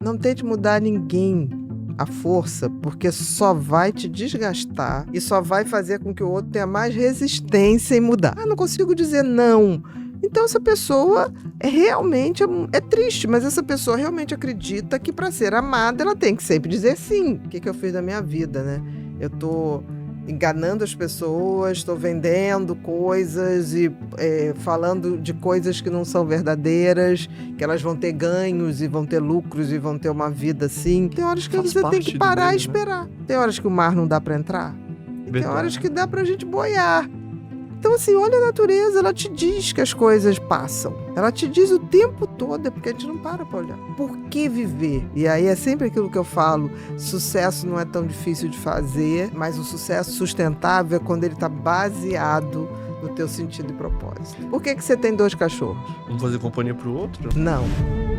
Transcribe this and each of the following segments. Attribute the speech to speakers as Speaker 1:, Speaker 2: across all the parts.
Speaker 1: Não tente mudar ninguém à força, porque só vai te desgastar e só vai fazer com que o outro tenha mais resistência em mudar. Não consigo dizer não. Então essa pessoa realmente é triste, mas essa pessoa realmente acredita que para ser amada ela tem que sempre dizer sim. O que eu fiz da minha vida, né? Eu tô enganando as pessoas, estou vendendo coisas e falando de coisas que não são verdadeiras, que elas vão ter ganhos e vão ter lucros e vão ter uma vida assim. Tem horas que você tem que parar e esperar. Né? Tem horas que o mar não dá para entrar. E tem horas que dá pra gente boiar. Então, assim, olha a natureza, ela te diz que as coisas passam. Ela te diz o tempo todo, é porque a gente não para pra olhar. Por que viver? E aí é sempre aquilo que eu falo, sucesso não é tão difícil de fazer, mas o sucesso sustentável é quando ele tá baseado no teu sentido e propósito. Por que você tem 2 cachorros?
Speaker 2: Um fazer companhia pro outro?
Speaker 1: Não.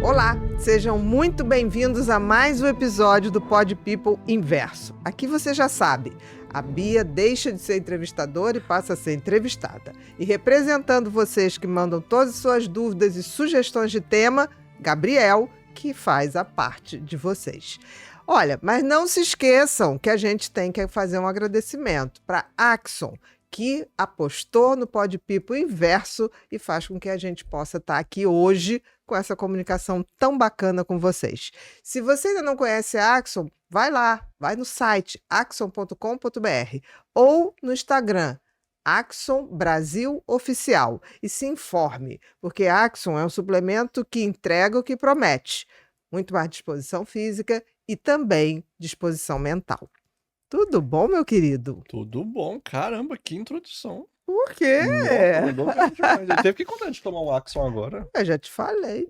Speaker 1: Olá, sejam muito bem-vindos a mais um episódio do Pod People Inverso. Aqui você já sabe, a Bia deixa de ser entrevistadora e passa a ser entrevistada. E representando vocês que mandam todas as suas dúvidas e sugestões de tema, Gabriel, que faz a parte de vocês. Olha, mas não se esqueçam que a gente tem que fazer um agradecimento para Axon, que apostou no Pod People Inverso e faz com que a gente possa estar aqui hoje com essa comunicação tão bacana com vocês. Se você ainda não conhece a Axon, vai lá, vai no site axon.com.br ou no Instagram, Axon Brasil Oficial, e se informe, porque a Axon é um suplemento que entrega o que promete, muito mais disposição física e também disposição mental. Tudo bom, meu querido?
Speaker 2: Tudo bom. Caramba, que introdução.
Speaker 1: Por quê?
Speaker 2: Ele teve que contar de tomar um Axon agora.
Speaker 1: Eu já te falei.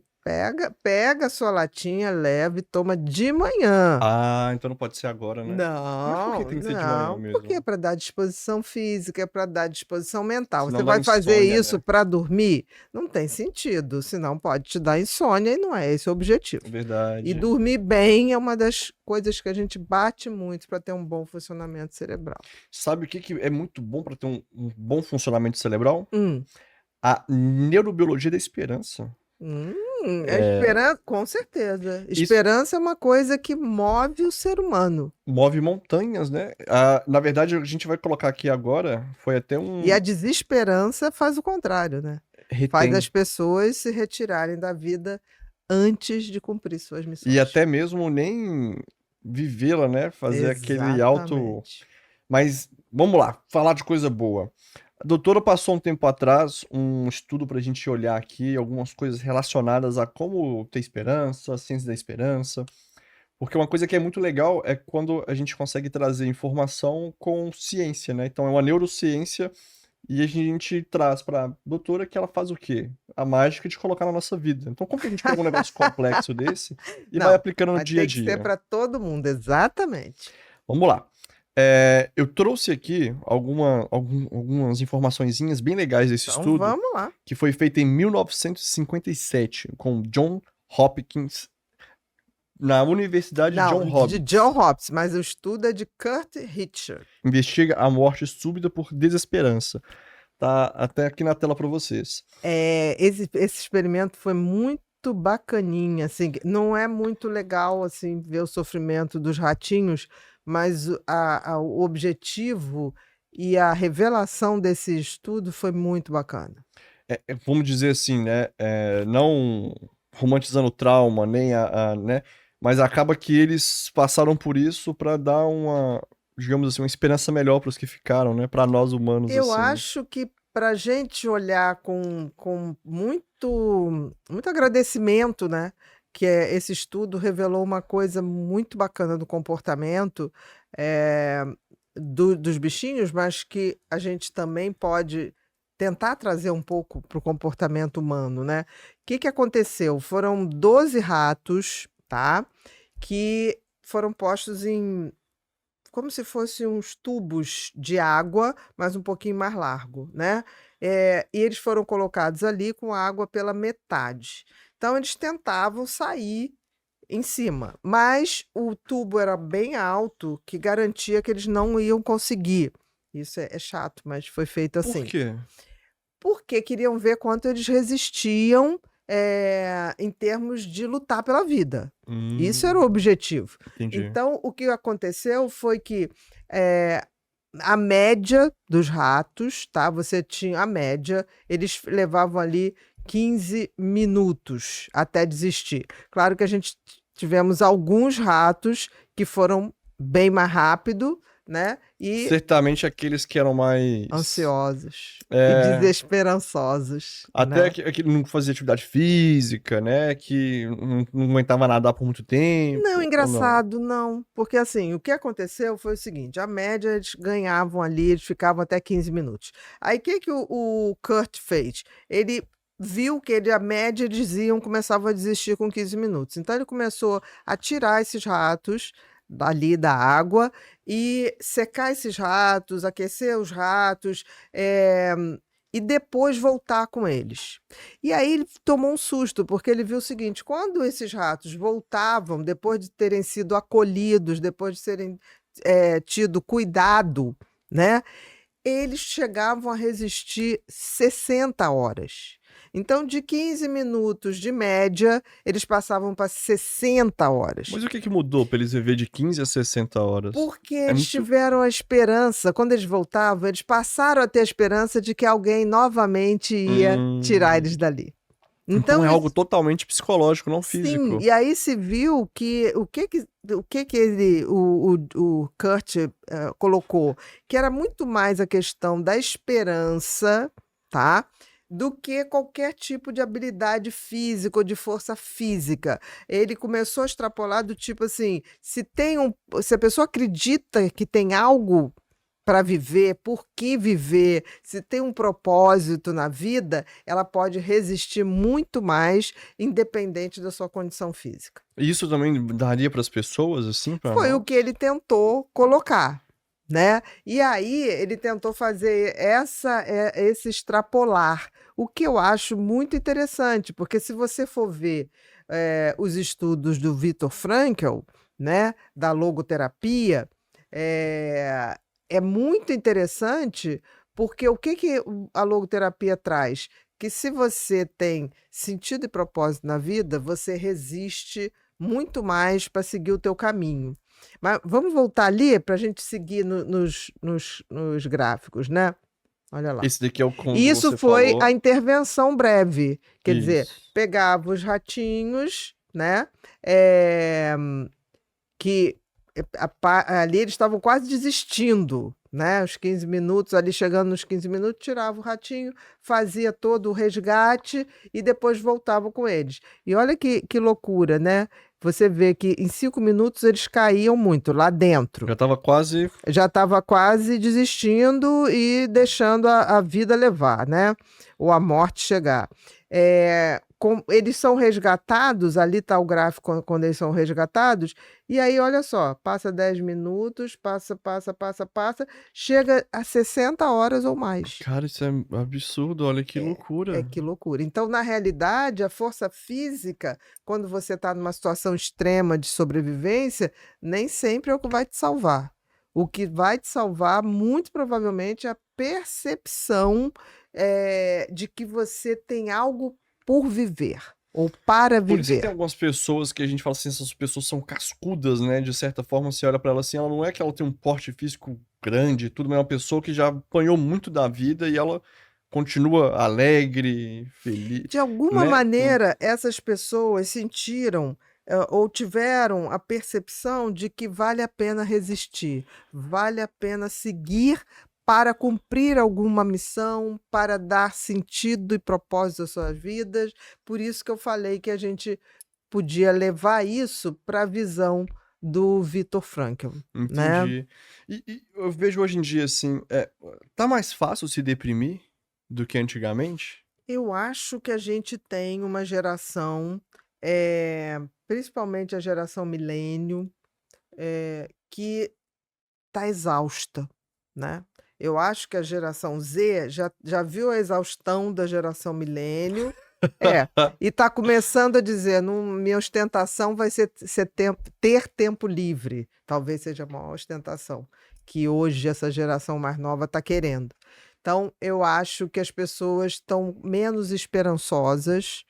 Speaker 1: Pega a sua latinha, leva e toma de manhã.
Speaker 2: Ah, então não pode ser agora, né?
Speaker 1: Não,
Speaker 2: mas por que tem que ser de manhã mesmo?
Speaker 1: Porque é para dar disposição física, é para dar disposição mental.
Speaker 2: Senão
Speaker 1: você vai fazer
Speaker 2: insônia,
Speaker 1: isso, né, para dormir? Não tem sentido, senão pode te dar insônia e não é esse o objetivo.
Speaker 2: Verdade.
Speaker 1: E dormir bem é uma das coisas que a gente bate muito para ter um bom funcionamento cerebral.
Speaker 2: Sabe o que é muito bom para ter um bom funcionamento cerebral? A neurobiologia da esperança.
Speaker 1: Esperança, com certeza. Esperança é uma coisa que move o ser humano.
Speaker 2: Move montanhas, né? Na verdade, a gente vai colocar aqui agora, foi até um...
Speaker 1: E a desesperança faz o contrário, né? Faz as pessoas se retirarem da vida antes de cumprir suas missões.
Speaker 2: E até mesmo nem vivê-la, né? Fazer aquele auto... Mas, vamos lá, falar de coisa boa. A doutora passou um tempo atrás um estudo para a gente olhar aqui, algumas coisas relacionadas a como ter esperança, a ciência da esperança. Porque uma coisa que é muito legal é quando a gente consegue trazer informação com ciência, né? Então é uma neurociência e a gente traz para a doutora que ela faz o quê? A mágica de colocar na nossa vida. Então como que a gente pega um negócio complexo desse e vai aplicando no dia a dia?
Speaker 1: Tem que ser para todo mundo, exatamente.
Speaker 2: Vamos lá. Eu trouxe aqui algumas informaçõezinhas bem legais desse estudo.
Speaker 1: Vamos lá.
Speaker 2: Que foi feito em 1957 com John Hopkins na Universidade
Speaker 1: de John Hopkins, mas o estudo é de Kurt Hitcher.
Speaker 2: Investiga a morte súbita por desesperança. Tá até aqui na tela para vocês.
Speaker 1: Esse experimento foi muito bacaninha, assim, não é muito legal assim ver o sofrimento dos ratinhos, mas o objetivo e a revelação desse estudo foi muito bacana.
Speaker 2: Vamos dizer assim, né? Não romantizando o trauma, nem né? Mas acaba que eles passaram por isso para dar uma, digamos assim, uma esperança melhor para os que ficaram, né? Para nós humanos.
Speaker 1: Eu
Speaker 2: assim.
Speaker 1: acho que para a gente olhar com muito agradecimento, né? Que esse estudo revelou uma coisa muito bacana do comportamento dos bichinhos, mas que a gente também pode tentar trazer um pouco para o comportamento humano, né? O que aconteceu? Foram 12 ratos, tá? Que foram postos em como se fossem uns tubos de água, mas um pouquinho mais largo, né? E eles foram colocados ali com a água pela metade. Então, eles tentavam sair em cima, mas o tubo era bem alto, que garantia que eles não iam conseguir. Isso é chato, mas foi feito assim.
Speaker 2: Por quê?
Speaker 1: Porque queriam ver quanto eles resistiam em termos de lutar pela vida. Isso era o objetivo.
Speaker 2: Entendi.
Speaker 1: Então, o que aconteceu foi que a média dos ratos, tá? Você tinha a média, eles levavam ali 15 minutos até desistir. Claro que a gente tivemos alguns ratos que foram bem mais rápido, né? E
Speaker 2: certamente aqueles que eram mais
Speaker 1: ansiosos e desesperançosos,
Speaker 2: até
Speaker 1: né?
Speaker 2: que não fazia atividade física, né? Que não aguentava nadar por muito tempo.
Speaker 1: Não,
Speaker 2: Ou não?
Speaker 1: engraçado, não. Porque assim, o que aconteceu foi o seguinte: a média eles ganhavam ali, eles ficavam até 15 minutos. Aí o que o Kurt fez? Ele viu que a média eles começavam a desistir com 15 minutos. Então ele começou a tirar esses ratos dali da água e secar esses ratos, aquecer os ratos, e depois voltar com eles. E aí ele tomou um susto, porque ele viu o seguinte: quando esses ratos voltavam, depois de terem sido acolhidos, depois de serem tido cuidado, né, eles chegavam a resistir 60 horas. Então, de 15 minutos de média, eles passavam para 60 horas.
Speaker 2: Mas o que mudou para eles viver de 15 a 60 horas?
Speaker 1: Porque eles tiveram a esperança, quando eles voltavam, eles passaram a ter a esperança de que alguém novamente ia tirar eles dali.
Speaker 2: Então é algo totalmente psicológico, não físico.
Speaker 1: Sim, e aí se viu que o Kurt colocou, que era muito mais a questão da esperança, tá? Do que qualquer tipo de habilidade física ou de força física. Ele começou a extrapolar do tipo assim, se a pessoa acredita que tem algo para viver, por que viver, se tem um propósito na vida, ela pode resistir muito mais, independente da sua condição física.
Speaker 2: E isso também daria para as pessoas, assim?
Speaker 1: Foi o que ele tentou colocar, né? E aí ele tentou fazer esse extrapolar, o que eu acho muito interessante, porque se você for ver os estudos do Viktor Frankl, né, da logoterapia, é muito interessante, porque o que a logoterapia traz? Que se você tem sentido e propósito na vida, você resiste muito mais para seguir o teu caminho. Mas vamos voltar ali para a gente seguir nos gráficos, né? Olha lá.
Speaker 2: Esse daqui é o como
Speaker 1: Isso
Speaker 2: você
Speaker 1: foi
Speaker 2: falou.
Speaker 1: a intervenção breve. Quer dizer,
Speaker 2: Isso.
Speaker 1: pegava os ratinhos, né? Que ali eles estavam quase desistindo, né? Os 15 minutos, ali chegando nos 15 minutos, tirava o ratinho, fazia todo o resgate e depois voltava com eles. E olha que loucura, né? Você vê que em 5 minutos eles caíam muito lá dentro.
Speaker 2: Já estava quase
Speaker 1: desistindo e deixando a vida levar, né? Ou a morte chegar. Eles são resgatados, ali está o gráfico quando eles são resgatados, e aí olha só, passa 10 minutos, passa, chega a 60 horas ou mais.
Speaker 2: Cara, isso é absurdo, olha que loucura.
Speaker 1: Que loucura. Então, na realidade, a força física, quando você está numa situação extrema de sobrevivência, nem sempre é o que vai te salvar. O que vai te salvar, muito provavelmente, é a percepção de que você tem algo por viver, ou para viver.
Speaker 2: Por isso que tem algumas pessoas que a gente fala assim, essas pessoas são cascudas, né? De certa forma, você olha pra ela assim, ela não é que ela tem um porte físico grande e tudo, mas é uma pessoa que já apanhou muito da vida e ela continua alegre, feliz.
Speaker 1: De alguma maneira, essas pessoas sentiram ou tiveram a percepção de que vale a pena resistir, vale a pena seguir para cumprir alguma missão, para dar sentido e propósito às suas vidas. Por isso que eu falei que a gente podia levar isso para a visão do Viktor Frankl.
Speaker 2: Entendi.
Speaker 1: Né?
Speaker 2: E eu vejo hoje em dia assim, tá mais fácil se deprimir do que antigamente?
Speaker 1: Eu acho que a gente tem uma geração, principalmente a geração milênio, que está exausta, né? Eu acho que a geração Z já viu a exaustão da geração milênio, e está começando a dizer, minha ostentação vai ser ter tempo livre. Talvez seja a maior ostentação que hoje essa geração mais nova está querendo. Então, eu acho que as pessoas estão menos esperançosas,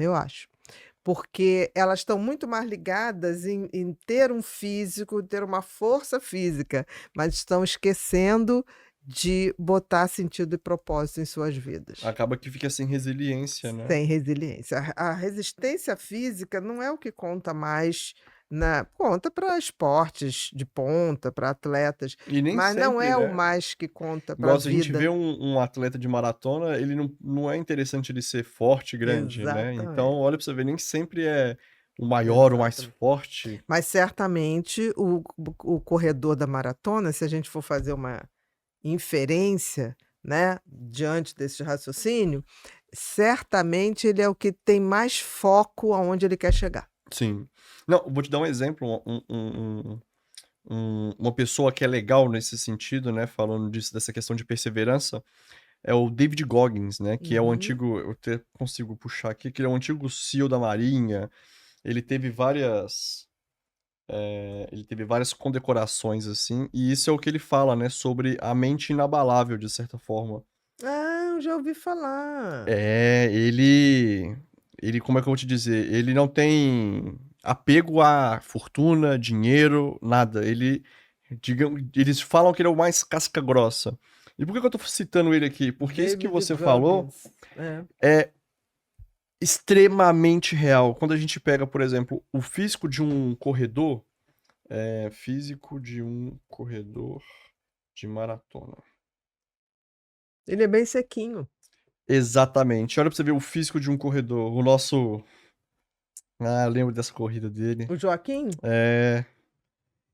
Speaker 1: eu acho. Porque elas estão muito mais ligadas em ter um físico, ter uma força física, mas estão esquecendo de botar sentido e propósito em suas vidas.
Speaker 2: Acaba que fica sem resiliência, né?
Speaker 1: Sem resiliência. A resistência física não é o que conta mais conta para esportes de ponta, para atletas,
Speaker 2: E nem
Speaker 1: mas não
Speaker 2: sempre,
Speaker 1: é o
Speaker 2: né?
Speaker 1: mais que conta para a
Speaker 2: Igual se a gente vê
Speaker 1: vida.
Speaker 2: um atleta de maratona, ele não é interessante ele ser forte e grande, né? Então,
Speaker 1: Exatamente,
Speaker 2: olha pra você ver, nem sempre é o maior, o mais
Speaker 1: exatamente.
Speaker 2: forte.
Speaker 1: Mas certamente o corredor da maratona, se a gente for fazer uma inferência, né, diante desse raciocínio, certamente ele é o que tem mais foco aonde ele quer chegar.
Speaker 2: Sim. Não, vou te dar um exemplo, uma pessoa que é legal nesse sentido, né, falando disso, dessa questão de perseverança, é o David Goggins, né, que é o
Speaker 1: Uhum.
Speaker 2: antigo, eu até consigo puxar aqui, que ele é o antigo CEO da Marinha, ele teve várias condecorações, assim, e isso é o que ele fala, né, sobre a mente inabalável, de certa forma.
Speaker 1: Ah, eu já ouvi falar.
Speaker 2: Ele, como é que eu vou te dizer? Ele não tem apego a fortuna, dinheiro, nada. Eles falam que ele é o mais casca grossa. E por que que eu tô citando ele aqui? Porque isso que
Speaker 1: David
Speaker 2: você falou
Speaker 1: Goggins. É.
Speaker 2: é extremamente real. Quando a gente pega, por exemplo, o físico de um corredor, físico de um corredor de maratona.
Speaker 1: Ele é bem sequinho.
Speaker 2: Exatamente. Olha pra você ver o físico de um corredor. O nosso. Ah, eu lembro dessa corrida dele.
Speaker 1: O Joaquim?
Speaker 2: É.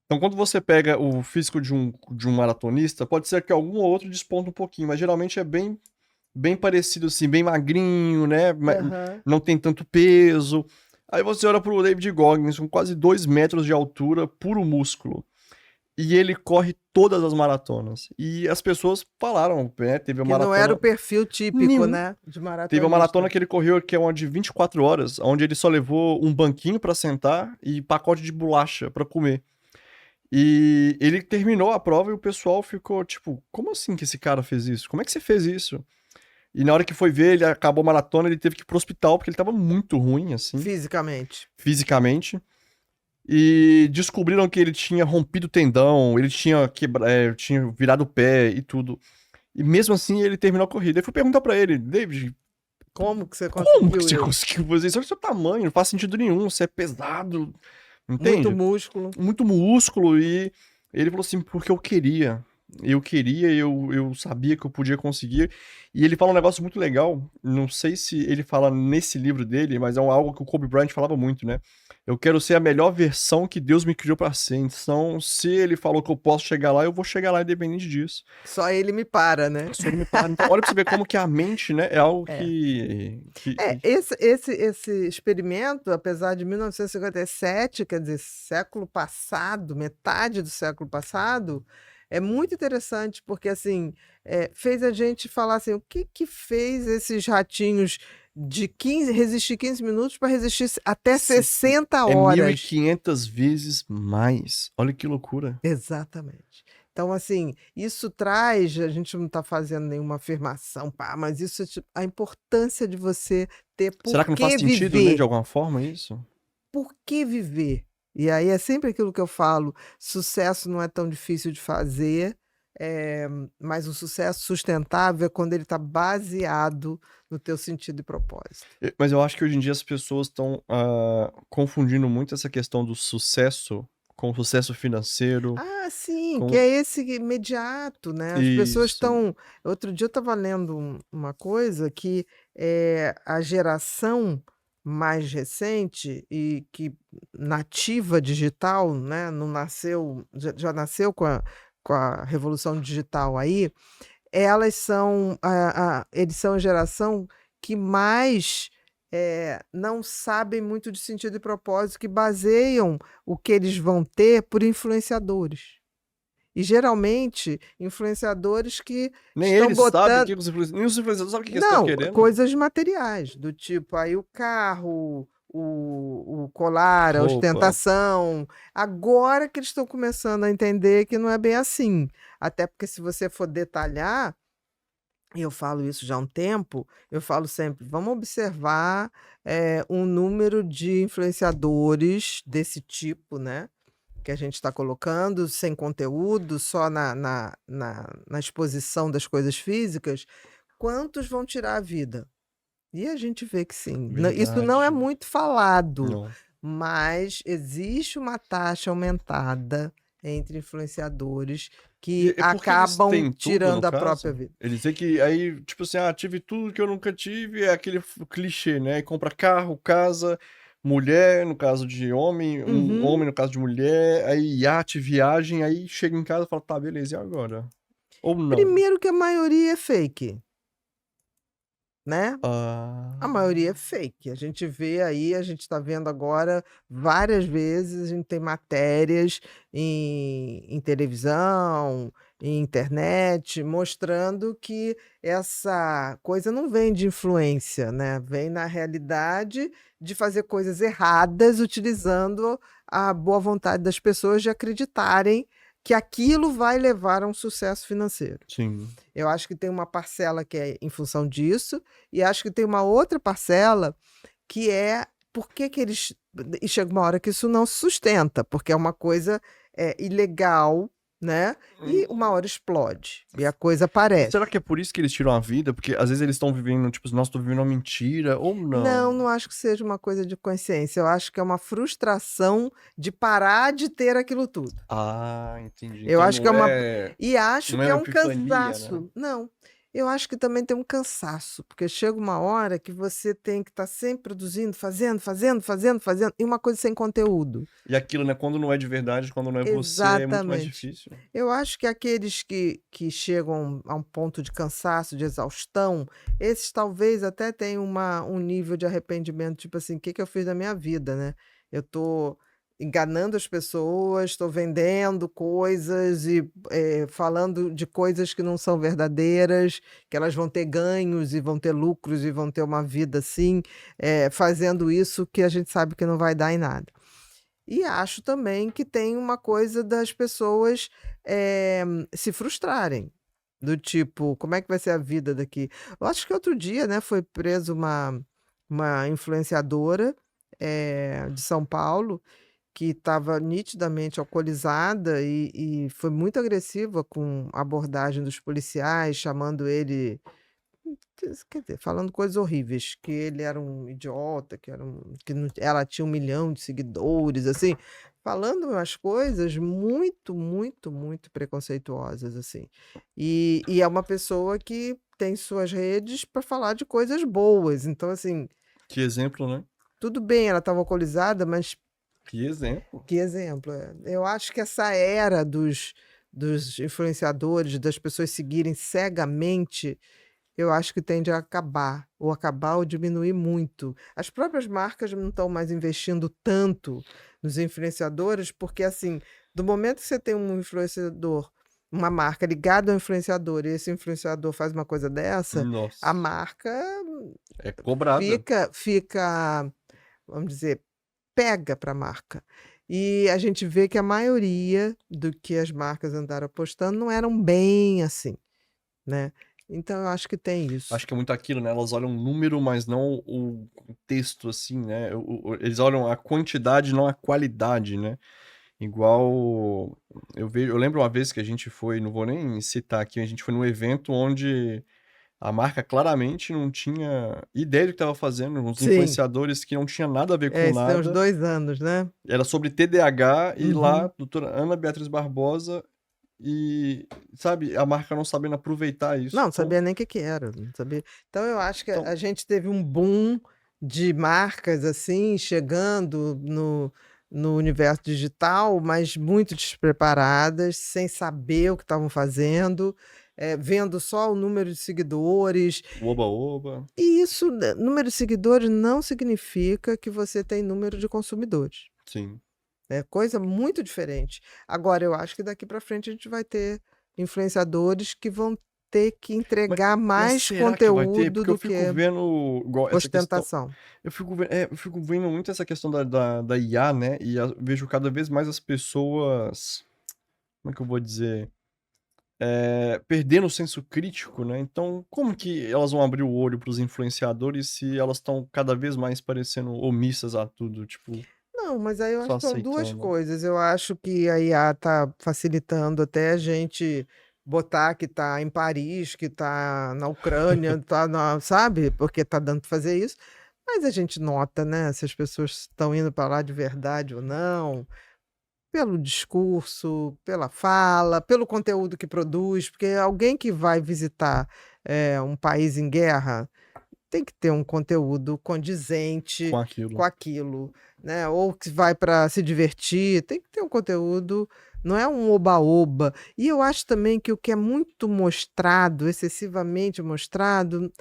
Speaker 2: Então, quando você pega o físico de um maratonista, pode ser que algum ou outro desponta um pouquinho, mas geralmente é bem parecido, assim, bem magrinho, né?
Speaker 1: Aham.
Speaker 2: Não tem tanto peso. Aí você olha pro David Goggins, com quase 2 metros de altura, puro músculo. E ele corre todas as maratonas. E as pessoas falaram, né? Teve uma
Speaker 1: Que não era o
Speaker 2: maratona.
Speaker 1: perfil típico,
Speaker 2: Nenhum.
Speaker 1: né, de
Speaker 2: Teve uma maratona
Speaker 1: maratonista.
Speaker 2: que ele correu que é uma de 24 horas, onde ele só levou um banquinho pra sentar e pacote de bolacha pra comer. E ele terminou a prova e o pessoal ficou tipo, como assim que esse cara fez isso? Como é que você fez isso? E na hora que foi ver, ele acabou a maratona, ele teve que ir pro hospital porque ele tava muito ruim, assim,
Speaker 1: Fisicamente.
Speaker 2: fisicamente. E descobriram que ele tinha rompido o tendão, ele tinha virado o pé e tudo. E mesmo assim ele terminou a corrida. Eu fui perguntar pra ele, David,
Speaker 1: Como que você
Speaker 2: como que
Speaker 1: conseguiu
Speaker 2: você
Speaker 1: isso?
Speaker 2: conseguiu fazer isso? Olha o seu tamanho, não faz sentido nenhum, você é pesado,
Speaker 1: Muito
Speaker 2: entende?
Speaker 1: músculo.
Speaker 2: Muito músculo. E ele falou assim, porque eu queria. Eu queria, eu sabia que eu podia conseguir. E ele fala um negócio muito legal. Não sei se ele fala nesse livro dele, mas é algo que o Kobe Bryant falava muito, né? Eu quero ser a melhor versão que Deus me criou pra ser. Então, se ele falou que eu posso chegar lá, eu vou chegar lá independente disso.
Speaker 1: Só ele me para, né?
Speaker 2: Só ele me para. Então, olha pra você ver como que a mente, né, é algo
Speaker 1: É. Esse experimento, apesar de 1957, quer dizer, século passado, metade do século passado, é muito interessante, porque assim, fez a gente falar assim, o que que fez esses ratinhos resistir 15 minutos para resistir até 60
Speaker 2: É mil e
Speaker 1: horas?
Speaker 2: quinhentas vezes mais. Olha que loucura.
Speaker 1: Exatamente. Então, assim, isso traz, a gente não está fazendo nenhuma afirmação, pá, mas isso é a importância de você ter
Speaker 2: Será
Speaker 1: por
Speaker 2: que não faz
Speaker 1: que
Speaker 2: sentido, né, de
Speaker 1: viver.
Speaker 2: alguma forma isso?
Speaker 1: Por que viver? E aí é sempre aquilo que eu falo: sucesso não é tão difícil de fazer, mas o sucesso sustentável é quando ele está baseado no teu sentido e propósito.
Speaker 2: Mas eu acho que hoje em dia as pessoas estão confundindo muito essa questão do sucesso com o sucesso financeiro,
Speaker 1: Ah, sim, que
Speaker 2: com
Speaker 1: é esse imediato, né? As pessoas
Speaker 2: isso.
Speaker 1: estão. Outro dia eu estava lendo uma coisa que a geração mais recente e que nativa digital, né? Não nasceu, já nasceu com a revolução digital aí, eles são a geração que mais não sabem muito de sentido e propósito, que baseiam o que eles vão ter por influenciadores. E geralmente, influenciadores que
Speaker 2: Nem
Speaker 1: estão
Speaker 2: eles sabem
Speaker 1: botando.
Speaker 2: que nem os influenciadores sabem o que que eles estão
Speaker 1: Não,
Speaker 2: querendo.
Speaker 1: coisas materiais, do tipo aí o carro, o colar, a
Speaker 2: Roupa.
Speaker 1: ostentação. Agora que eles estão começando a entender que não é bem assim. Até porque, se você for detalhar, e eu falo isso já há um tempo, eu falo sempre, vamos observar um número de influenciadores desse tipo, né? Que a gente está colocando, sem conteúdo, só na exposição das coisas físicas, quantos vão tirar a vida? E a gente vê que sim. Isso não é
Speaker 2: Verdade.
Speaker 1: muito falado,
Speaker 2: Não.
Speaker 1: mas existe uma taxa aumentada entre influenciadores
Speaker 2: E
Speaker 1: que
Speaker 2: é porque eles
Speaker 1: acabam
Speaker 2: têm tudo, no
Speaker 1: tirando a própria
Speaker 2: caso?
Speaker 1: vida.
Speaker 2: Eles dizem que aí, tipo assim, tive tudo que eu nunca tive, é aquele clichê, né? E compra carro, casa, mulher, no caso de homem, um
Speaker 1: Uhum.
Speaker 2: homem no caso de mulher, aí iate, viagem, aí chega em casa e fala, tá, beleza, e agora? Ou não?
Speaker 1: Primeiro que a maioria é fake, né? A
Speaker 2: Ah,
Speaker 1: maioria é fake. A gente vê aí, a gente está vendo agora várias vezes, a gente tem matérias em televisão, em internet, mostrando que essa coisa não vem de influência, né? Vem na realidade de fazer coisas erradas, utilizando a boa vontade das pessoas de acreditarem que aquilo vai levar a um sucesso financeiro.
Speaker 2: sim.
Speaker 1: Eu acho que tem uma parcela que é em função disso, e acho que tem uma outra parcela que é por que que eles. E chega uma hora que isso não se sustenta, porque é uma coisa ilegal, né? E uma hora explode, e a coisa
Speaker 2: Será
Speaker 1: aparece.
Speaker 2: que é por isso que eles tiram a vida? Porque às vezes eles estão vivendo, tipo, nós estamos vivendo uma mentira, ou
Speaker 1: Não,
Speaker 2: não?
Speaker 1: não acho que seja uma coisa de consciência. Eu acho que é uma frustração de parar de ter aquilo tudo.
Speaker 2: Ah, entendi.
Speaker 1: Eu
Speaker 2: Então
Speaker 1: acho que
Speaker 2: não
Speaker 1: é uma.
Speaker 2: é,
Speaker 1: E acho
Speaker 2: não é
Speaker 1: que é
Speaker 2: uma
Speaker 1: um
Speaker 2: epifania, né?
Speaker 1: cansaço. Não, eu acho que também tem um cansaço, porque chega uma hora que você tem que estar sempre produzindo, fazendo, fazendo, fazendo, fazendo, e uma coisa sem conteúdo.
Speaker 2: E aquilo, né? Quando não é de verdade, quando não é você, é muito mais
Speaker 1: Exatamente.
Speaker 2: difícil.
Speaker 1: Eu acho que aqueles que chegam a um ponto de cansaço, de exaustão, esses talvez até tenham um nível de arrependimento, tipo assim, o que que eu fiz da minha vida, né? Eu tô enganando as pessoas, estou vendendo coisas e falando de coisas que não são verdadeiras, que elas vão ter ganhos e vão ter lucros e vão ter uma vida assim, fazendo isso que a gente sabe que não vai dar em nada. E acho também que tem uma coisa das pessoas, se frustrarem, do tipo: "Como é que vai ser a vida daqui?". Eu acho que outro dia, né, foi preso uma influenciadora, de São Paulo, que estava nitidamente alcoolizada e foi muito agressiva com a abordagem dos policiais, chamando ele quer dizer, falando coisas horríveis, que ele era um idiota, que não ela tinha 1 milhão de seguidores, assim, falando umas coisas muito, muito, muito preconceituosas, assim. E é uma pessoa que tem suas redes para falar de coisas boas, então, assim,
Speaker 2: Que exemplo, né?
Speaker 1: tudo bem, ela estava alcoolizada, mas
Speaker 2: Que exemplo.
Speaker 1: que exemplo, eu acho que essa era dos influenciadores, das pessoas seguirem cegamente, eu acho que tende a acabar ou diminuir muito. As próprias marcas não estão mais investindo tanto nos influenciadores, porque assim, do momento que você tem um influenciador, uma marca ligada ao influenciador, e esse influenciador faz uma coisa dessa, a
Speaker 2: Nossa.
Speaker 1: marca
Speaker 2: É cobrada.
Speaker 1: fica, vamos dizer, pega para a marca. E a gente vê que a maioria do que as marcas andaram apostando não eram bem assim, né. Então eu acho que tem
Speaker 2: Acho
Speaker 1: isso.
Speaker 2: que é muito aquilo, né? Elas olham o número, mas não o texto, assim, né? Eles olham a quantidade, não a qualidade, né? Igual eu lembro uma vez que a gente foi, não vou nem citar aqui, a gente foi num evento onde a marca claramente não tinha ideia do que estava fazendo, uns
Speaker 1: Sim,
Speaker 2: influenciadores que não tinha nada a ver com
Speaker 1: isso tem uns
Speaker 2: nada.
Speaker 1: 2 anos, né.
Speaker 2: Era sobre TDAH e lá,
Speaker 1: Uhum.
Speaker 2: doutora Ana Beatriz Barbosa e, sabe, a marca não sabendo aproveitar
Speaker 1: Não,
Speaker 2: isso.
Speaker 1: não sabia nem o que que era, não sabia. Então eu acho que
Speaker 2: Então,
Speaker 1: a gente teve um boom de marcas, assim, chegando no universo digital, mas muito despreparadas, sem saber o que estavam fazendo, vendo só o número de seguidores.
Speaker 2: o oba-oba,
Speaker 1: E isso, né, número de seguidores não significa que você tem número de consumidores.
Speaker 2: sim.
Speaker 1: É coisa muito diferente. Agora, eu acho que daqui para frente a gente vai ter influenciadores que vão ter que
Speaker 2: Mas
Speaker 1: entregar
Speaker 2: mas
Speaker 1: mais
Speaker 2: será que vai ter?
Speaker 1: conteúdo
Speaker 2: Porque eu
Speaker 1: do
Speaker 2: fico
Speaker 1: que
Speaker 2: vendo igual essa questão
Speaker 1: ostentação.
Speaker 2: eu fico vendo muito essa questão da IA, né, e vejo cada vez mais as pessoas, como é que eu vou dizer? perdendo o senso crítico, né? Então, como que elas vão abrir o olho para os influenciadores se elas estão cada vez mais parecendo omissas a tudo, tipo,
Speaker 1: Não, mas aí eu
Speaker 2: só
Speaker 1: acho que são duas
Speaker 2: aceitando?
Speaker 1: coisas. Eu acho que a IA está facilitando até a gente botar que está em Paris, que está na Ucrânia, tá na, sabe? Porque está dando para fazer isso. Mas a gente nota, né, se as pessoas estão indo para lá de verdade ou não, pelo discurso, pela fala, pelo conteúdo que produz, porque alguém que vai visitar um país em guerra tem que ter um conteúdo
Speaker 2: Com
Speaker 1: condizente com
Speaker 2: aquilo.
Speaker 1: aquilo, né? Ou que vai para se divertir, tem que ter um conteúdo, não é um oba-oba. E eu acho também que o que é muito mostrado, excessivamente mostrado,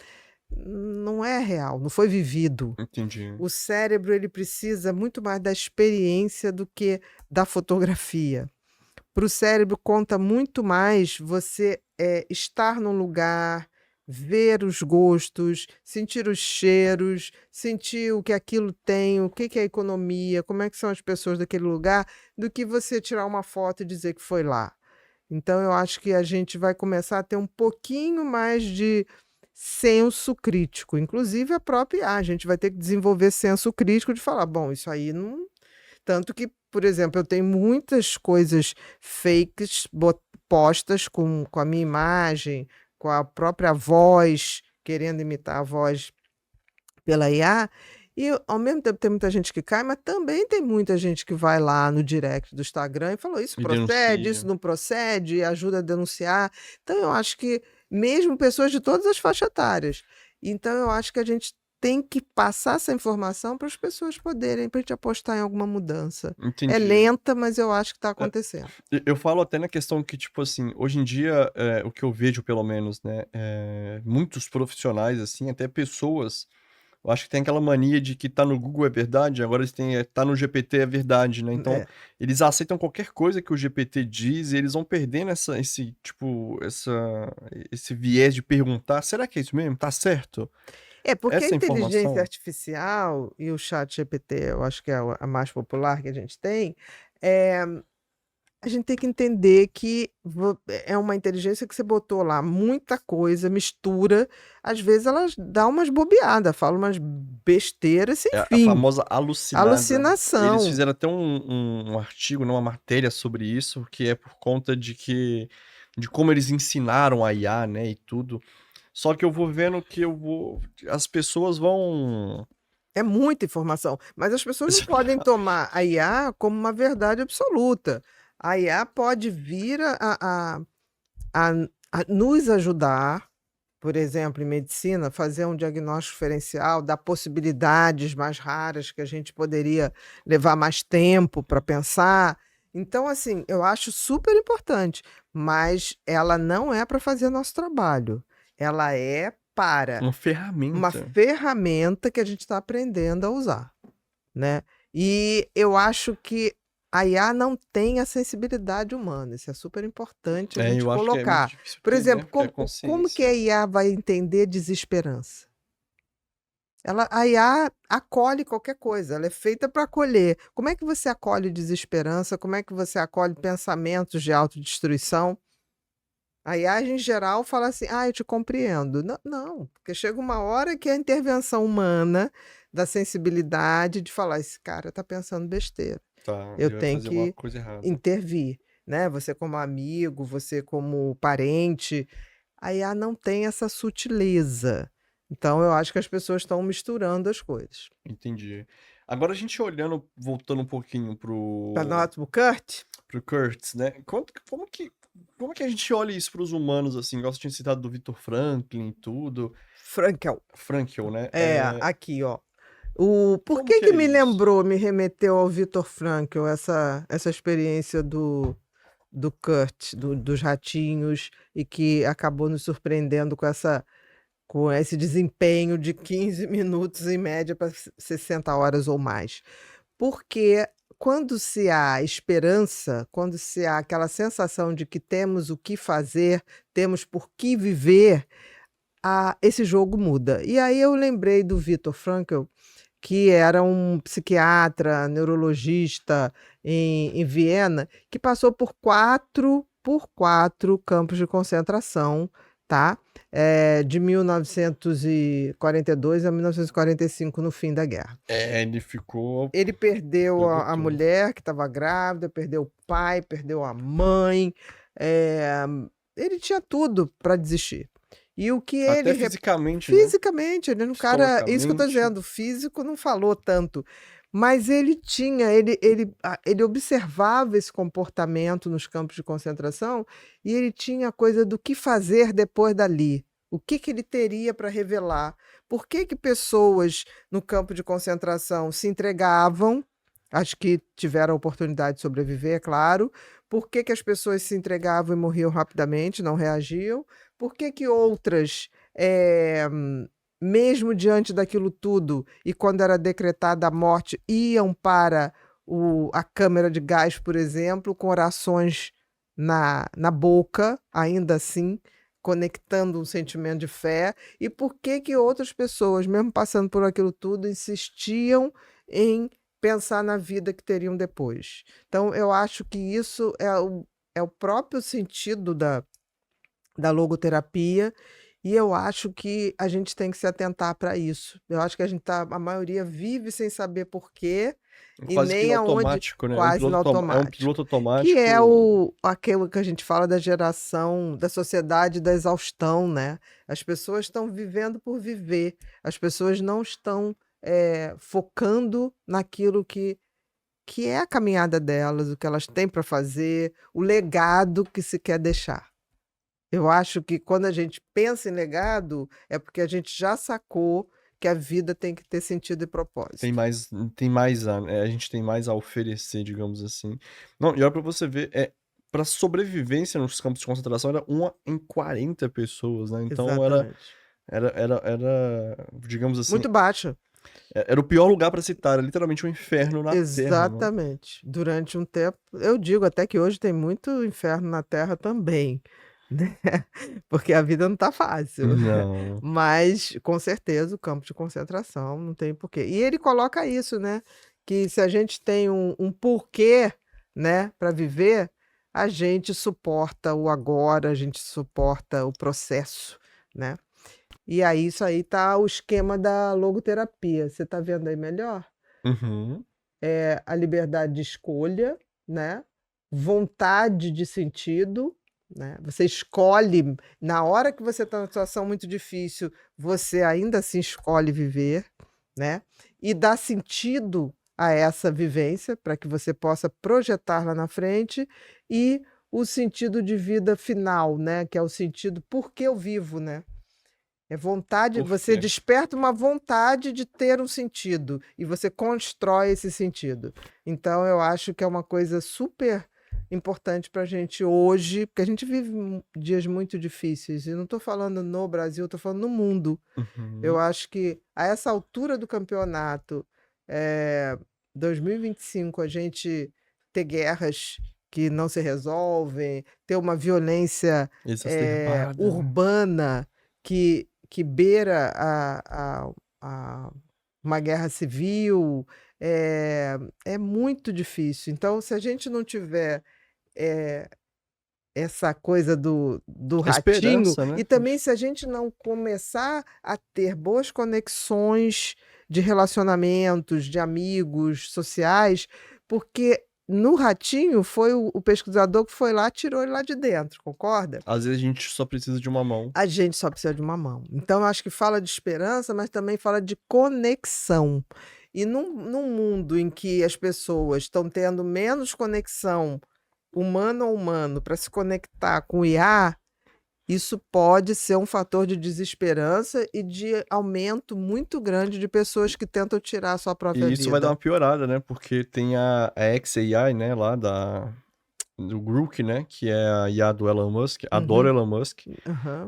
Speaker 1: não é real, não foi vivido.
Speaker 2: Entendi.
Speaker 1: O cérebro ele precisa muito mais da experiência do que da fotografia. Para o cérebro conta muito mais você estar num lugar, ver os gostos, sentir os cheiros, sentir o que aquilo tem, o que que é a economia, como é que são as pessoas daquele lugar, do que você tirar uma foto e dizer que foi lá. Então eu acho que a gente vai começar a ter um pouquinho mais de senso crítico, inclusive a própria IA, a gente vai ter que desenvolver senso crítico de falar: "Bom, isso aí não". Tanto que, por exemplo, eu tenho muitas coisas fakes postas com a minha imagem, com a própria voz, querendo imitar a voz pela IA, e ao mesmo tempo tem muita gente que cai, mas também tem muita gente que vai lá no direct do Instagram e falou: "Isso
Speaker 2: E
Speaker 1: procede, isso
Speaker 2: denuncia.
Speaker 1: não procede", e ajuda a denunciar. Então eu acho que mesmo pessoas de todas as faixas etárias. Então eu acho que a gente tem que passar essa informação para as pessoas poderem, para a gente apostar em alguma mudança. É
Speaker 2: Entendi.
Speaker 1: lenta, mas eu acho que está
Speaker 2: É,
Speaker 1: acontecendo.
Speaker 2: eu falo até na questão que, tipo assim, hoje em dia, o que eu vejo pelo menos, né, muitos profissionais, assim, até pessoas, eu acho que tem aquela mania de que tá no Google é verdade, agora eles têm, tá no GPT é verdade, né, então
Speaker 1: É.
Speaker 2: eles aceitam qualquer coisa que o GPT diz e eles vão perdendo esse viés de perguntar: "Será que é isso mesmo? Tá certo?
Speaker 1: É, porque a
Speaker 2: Essa
Speaker 1: inteligência
Speaker 2: informação?"
Speaker 1: artificial e o chat GPT, eu acho que é a mais popular que a gente tem, eh, a gente tem que entender que é uma inteligência que você botou lá muita coisa, mistura, às vezes ela dá umas bobeadas, fala umas besteiras sem
Speaker 2: É a
Speaker 1: fim,
Speaker 2: famosa alucinada. Eles
Speaker 1: alucinação.
Speaker 2: fizeram até um artigo, né, uma matéria sobre isso, que é por conta de como eles ensinaram a IA, né, e tudo. Só que eu vou vendo que as pessoas vão
Speaker 1: É muita informação, mas as pessoas não podem tomar a IA como uma verdade absoluta. A IA pode vir a a nos ajudar, por exemplo, em medicina, fazer um diagnóstico diferencial, dar possibilidades mais raras que a gente poderia levar mais tempo para pensar. Então, assim, eu acho super importante, mas ela não é para fazer nosso trabalho. Ela é para
Speaker 2: uma
Speaker 1: uma
Speaker 2: ferramenta.
Speaker 1: ferramenta que a gente está aprendendo a usar, né. E eu acho que a IA não tem a sensibilidade humana, isso é super importante a
Speaker 2: É,
Speaker 1: gente
Speaker 2: eu acho que é muito
Speaker 1: colocar.
Speaker 2: difícil
Speaker 1: Por
Speaker 2: ter, né,
Speaker 1: exemplo,
Speaker 2: porque é
Speaker 1: como que a
Speaker 2: consciência.
Speaker 1: IA vai entender desesperança? A IA acolhe qualquer coisa, ela é feita para acolher. Como é que você acolhe desesperança? Como é que você acolhe pensamentos de autodestruição? A IA, em geral, fala assim: "Ah, eu te compreendo". Não, porque chega uma hora que a intervenção humana, da sensibilidade de falar: "Esse cara está pensando besteira,
Speaker 2: Tá,
Speaker 1: eu
Speaker 2: ele vai
Speaker 1: tenho
Speaker 2: fazer uma
Speaker 1: que
Speaker 2: coisa errada.
Speaker 1: intervir", né. Você como amigo, você como parente, a IA não tem essa sutileza. Então eu acho que as pessoas estão misturando as coisas.
Speaker 2: Entendi. Agora a gente olhando voltando um pouquinho
Speaker 1: Para nós o Kurt,
Speaker 2: pro Kurtz, né, como que a gente olha isso para os humanos, assim, igual você tinha citado do Viktor Franklin e tudo,
Speaker 1: Frankl.
Speaker 2: Frankl, né,
Speaker 1: É, aqui ó. O por
Speaker 2: como
Speaker 1: que
Speaker 2: que é
Speaker 1: que me
Speaker 2: isso?
Speaker 1: lembrou, me remeteu ao Viktor Frankl essa experiência do Kurt, dos ratinhos, e que acabou nos surpreendendo com esse desempenho de 15 minutos em média para 60 horas ou mais. Porque quando se há esperança, quando se há aquela sensação de que temos o que fazer, temos por que viver, esse jogo muda. E aí eu lembrei do Viktor Frankl, que era um psiquiatra, neurologista em Viena, que passou por 4 por 4 campos de concentração, tá? De 1942 a 1945, no fim da guerra.
Speaker 2: Ele ficou...
Speaker 1: Ele perdeu a mulher que estava grávida, perdeu o pai, perdeu a mãe. Ele tinha tudo para desistir. E o que ele...
Speaker 2: Até fisicamente,
Speaker 1: Fisicamente, ele era um cara... Isso que eu tô dizendo, físico não falou tanto. Mas ele tinha, ele observava esse comportamento nos campos de concentração e ele tinha a coisa do que fazer depois dali. O que ele teria para revelar? Por que pessoas no campo de concentração se entregavam? Acho que tiveram a oportunidade de sobreviver, é claro. Por que as pessoas se entregavam e morriam rapidamente, não reagiam? Por que outras... mesmo diante daquilo tudo, e quando era decretada a morte, iam para a câmara de gás, por exemplo, com orações na boca, ainda assim, conectando um sentimento de fé, e por que outras pessoas, mesmo passando por aquilo tudo, insistiam em pensar na vida que teriam depois. Então, eu acho que isso é o próprio sentido da logoterapia, e eu acho que a gente tem que se atentar para isso. Eu acho que a maioria vive sem saber por quê, e
Speaker 2: quase
Speaker 1: nem
Speaker 2: que no
Speaker 1: aonde...
Speaker 2: automático, né?
Speaker 1: Quase no automático.
Speaker 2: É um piloto automático.
Speaker 1: Que é aquilo que a gente fala da geração, da sociedade da exaustão, né? As pessoas estão vivendo por viver. As pessoas não estão focando naquilo que é a caminhada delas, o que elas têm para fazer, o legado que se quer deixar. Eu acho que quando a gente pensa em legado, é porque a gente já sacou que a vida tem que ter sentido e propósito.
Speaker 2: A gente tem mais a oferecer, digamos assim. Não, e olha pra você ver, pra sobrevivência nos campos de concentração era 1 em 40 pessoas, né? Então era, digamos assim...
Speaker 1: Muito baixa.
Speaker 2: Era o pior lugar pra se estar, era literalmente um inferno na Terra.
Speaker 1: Exatamente. Durante um tempo, eu digo até que hoje tem muito inferno na Terra também, né? Porque a vida não tá fácil.
Speaker 2: Não.
Speaker 1: Mas, com certeza, o campo de concentração não tem porquê. E ele coloca isso, né? Que se a gente tem um porquê, né, para viver, a gente suporta o agora, a gente suporta o processo, né? E aí, isso aí tá o esquema da logoterapia. Você tá vendo aí melhor?
Speaker 2: Uhum.
Speaker 1: A liberdade de escolha, né? Vontade de sentido, né? Você escolhe, na hora que você está numa situação muito difícil, você ainda assim escolhe viver, né? E dá sentido a essa vivência, para que você possa projetar lá na frente, e o sentido de vida final, né? Que é o sentido por que eu vivo, né? É vontade, você desperta uma vontade de ter um sentido e você constrói esse sentido. Então, eu acho que é uma coisa super importante para a gente hoje, porque a gente vive dias muito difíceis, e não estou falando no Brasil, estou falando no mundo. Eu acho que a essa altura do campeonato, 2025, a gente ter guerras que não se resolvem, ter uma violência urbana que beira uma guerra civil, é muito difícil. Então, se a gente não tiver essa coisa do ratinho,
Speaker 2: né?
Speaker 1: E também se a gente não começar a ter boas conexões de relacionamentos, de amigos sociais, porque no ratinho foi o pesquisador que foi lá, tirou ele lá de dentro, concorda?
Speaker 2: Às vezes a gente só precisa de uma mão.
Speaker 1: A gente só precisa de uma mão. Então, eu acho que fala de esperança, mas também fala de conexão. E num mundo em que as pessoas estão tendo menos conexão humano a humano para se conectar com o IA, isso pode ser um fator de desesperança e de aumento muito grande de pessoas que tentam tirar a sua própria vida.
Speaker 2: E isso vai dar uma piorada, né? Porque tem a xAI, né, lá do Grok, né, que é a IA do Elon Musk, adoro Elon Musk,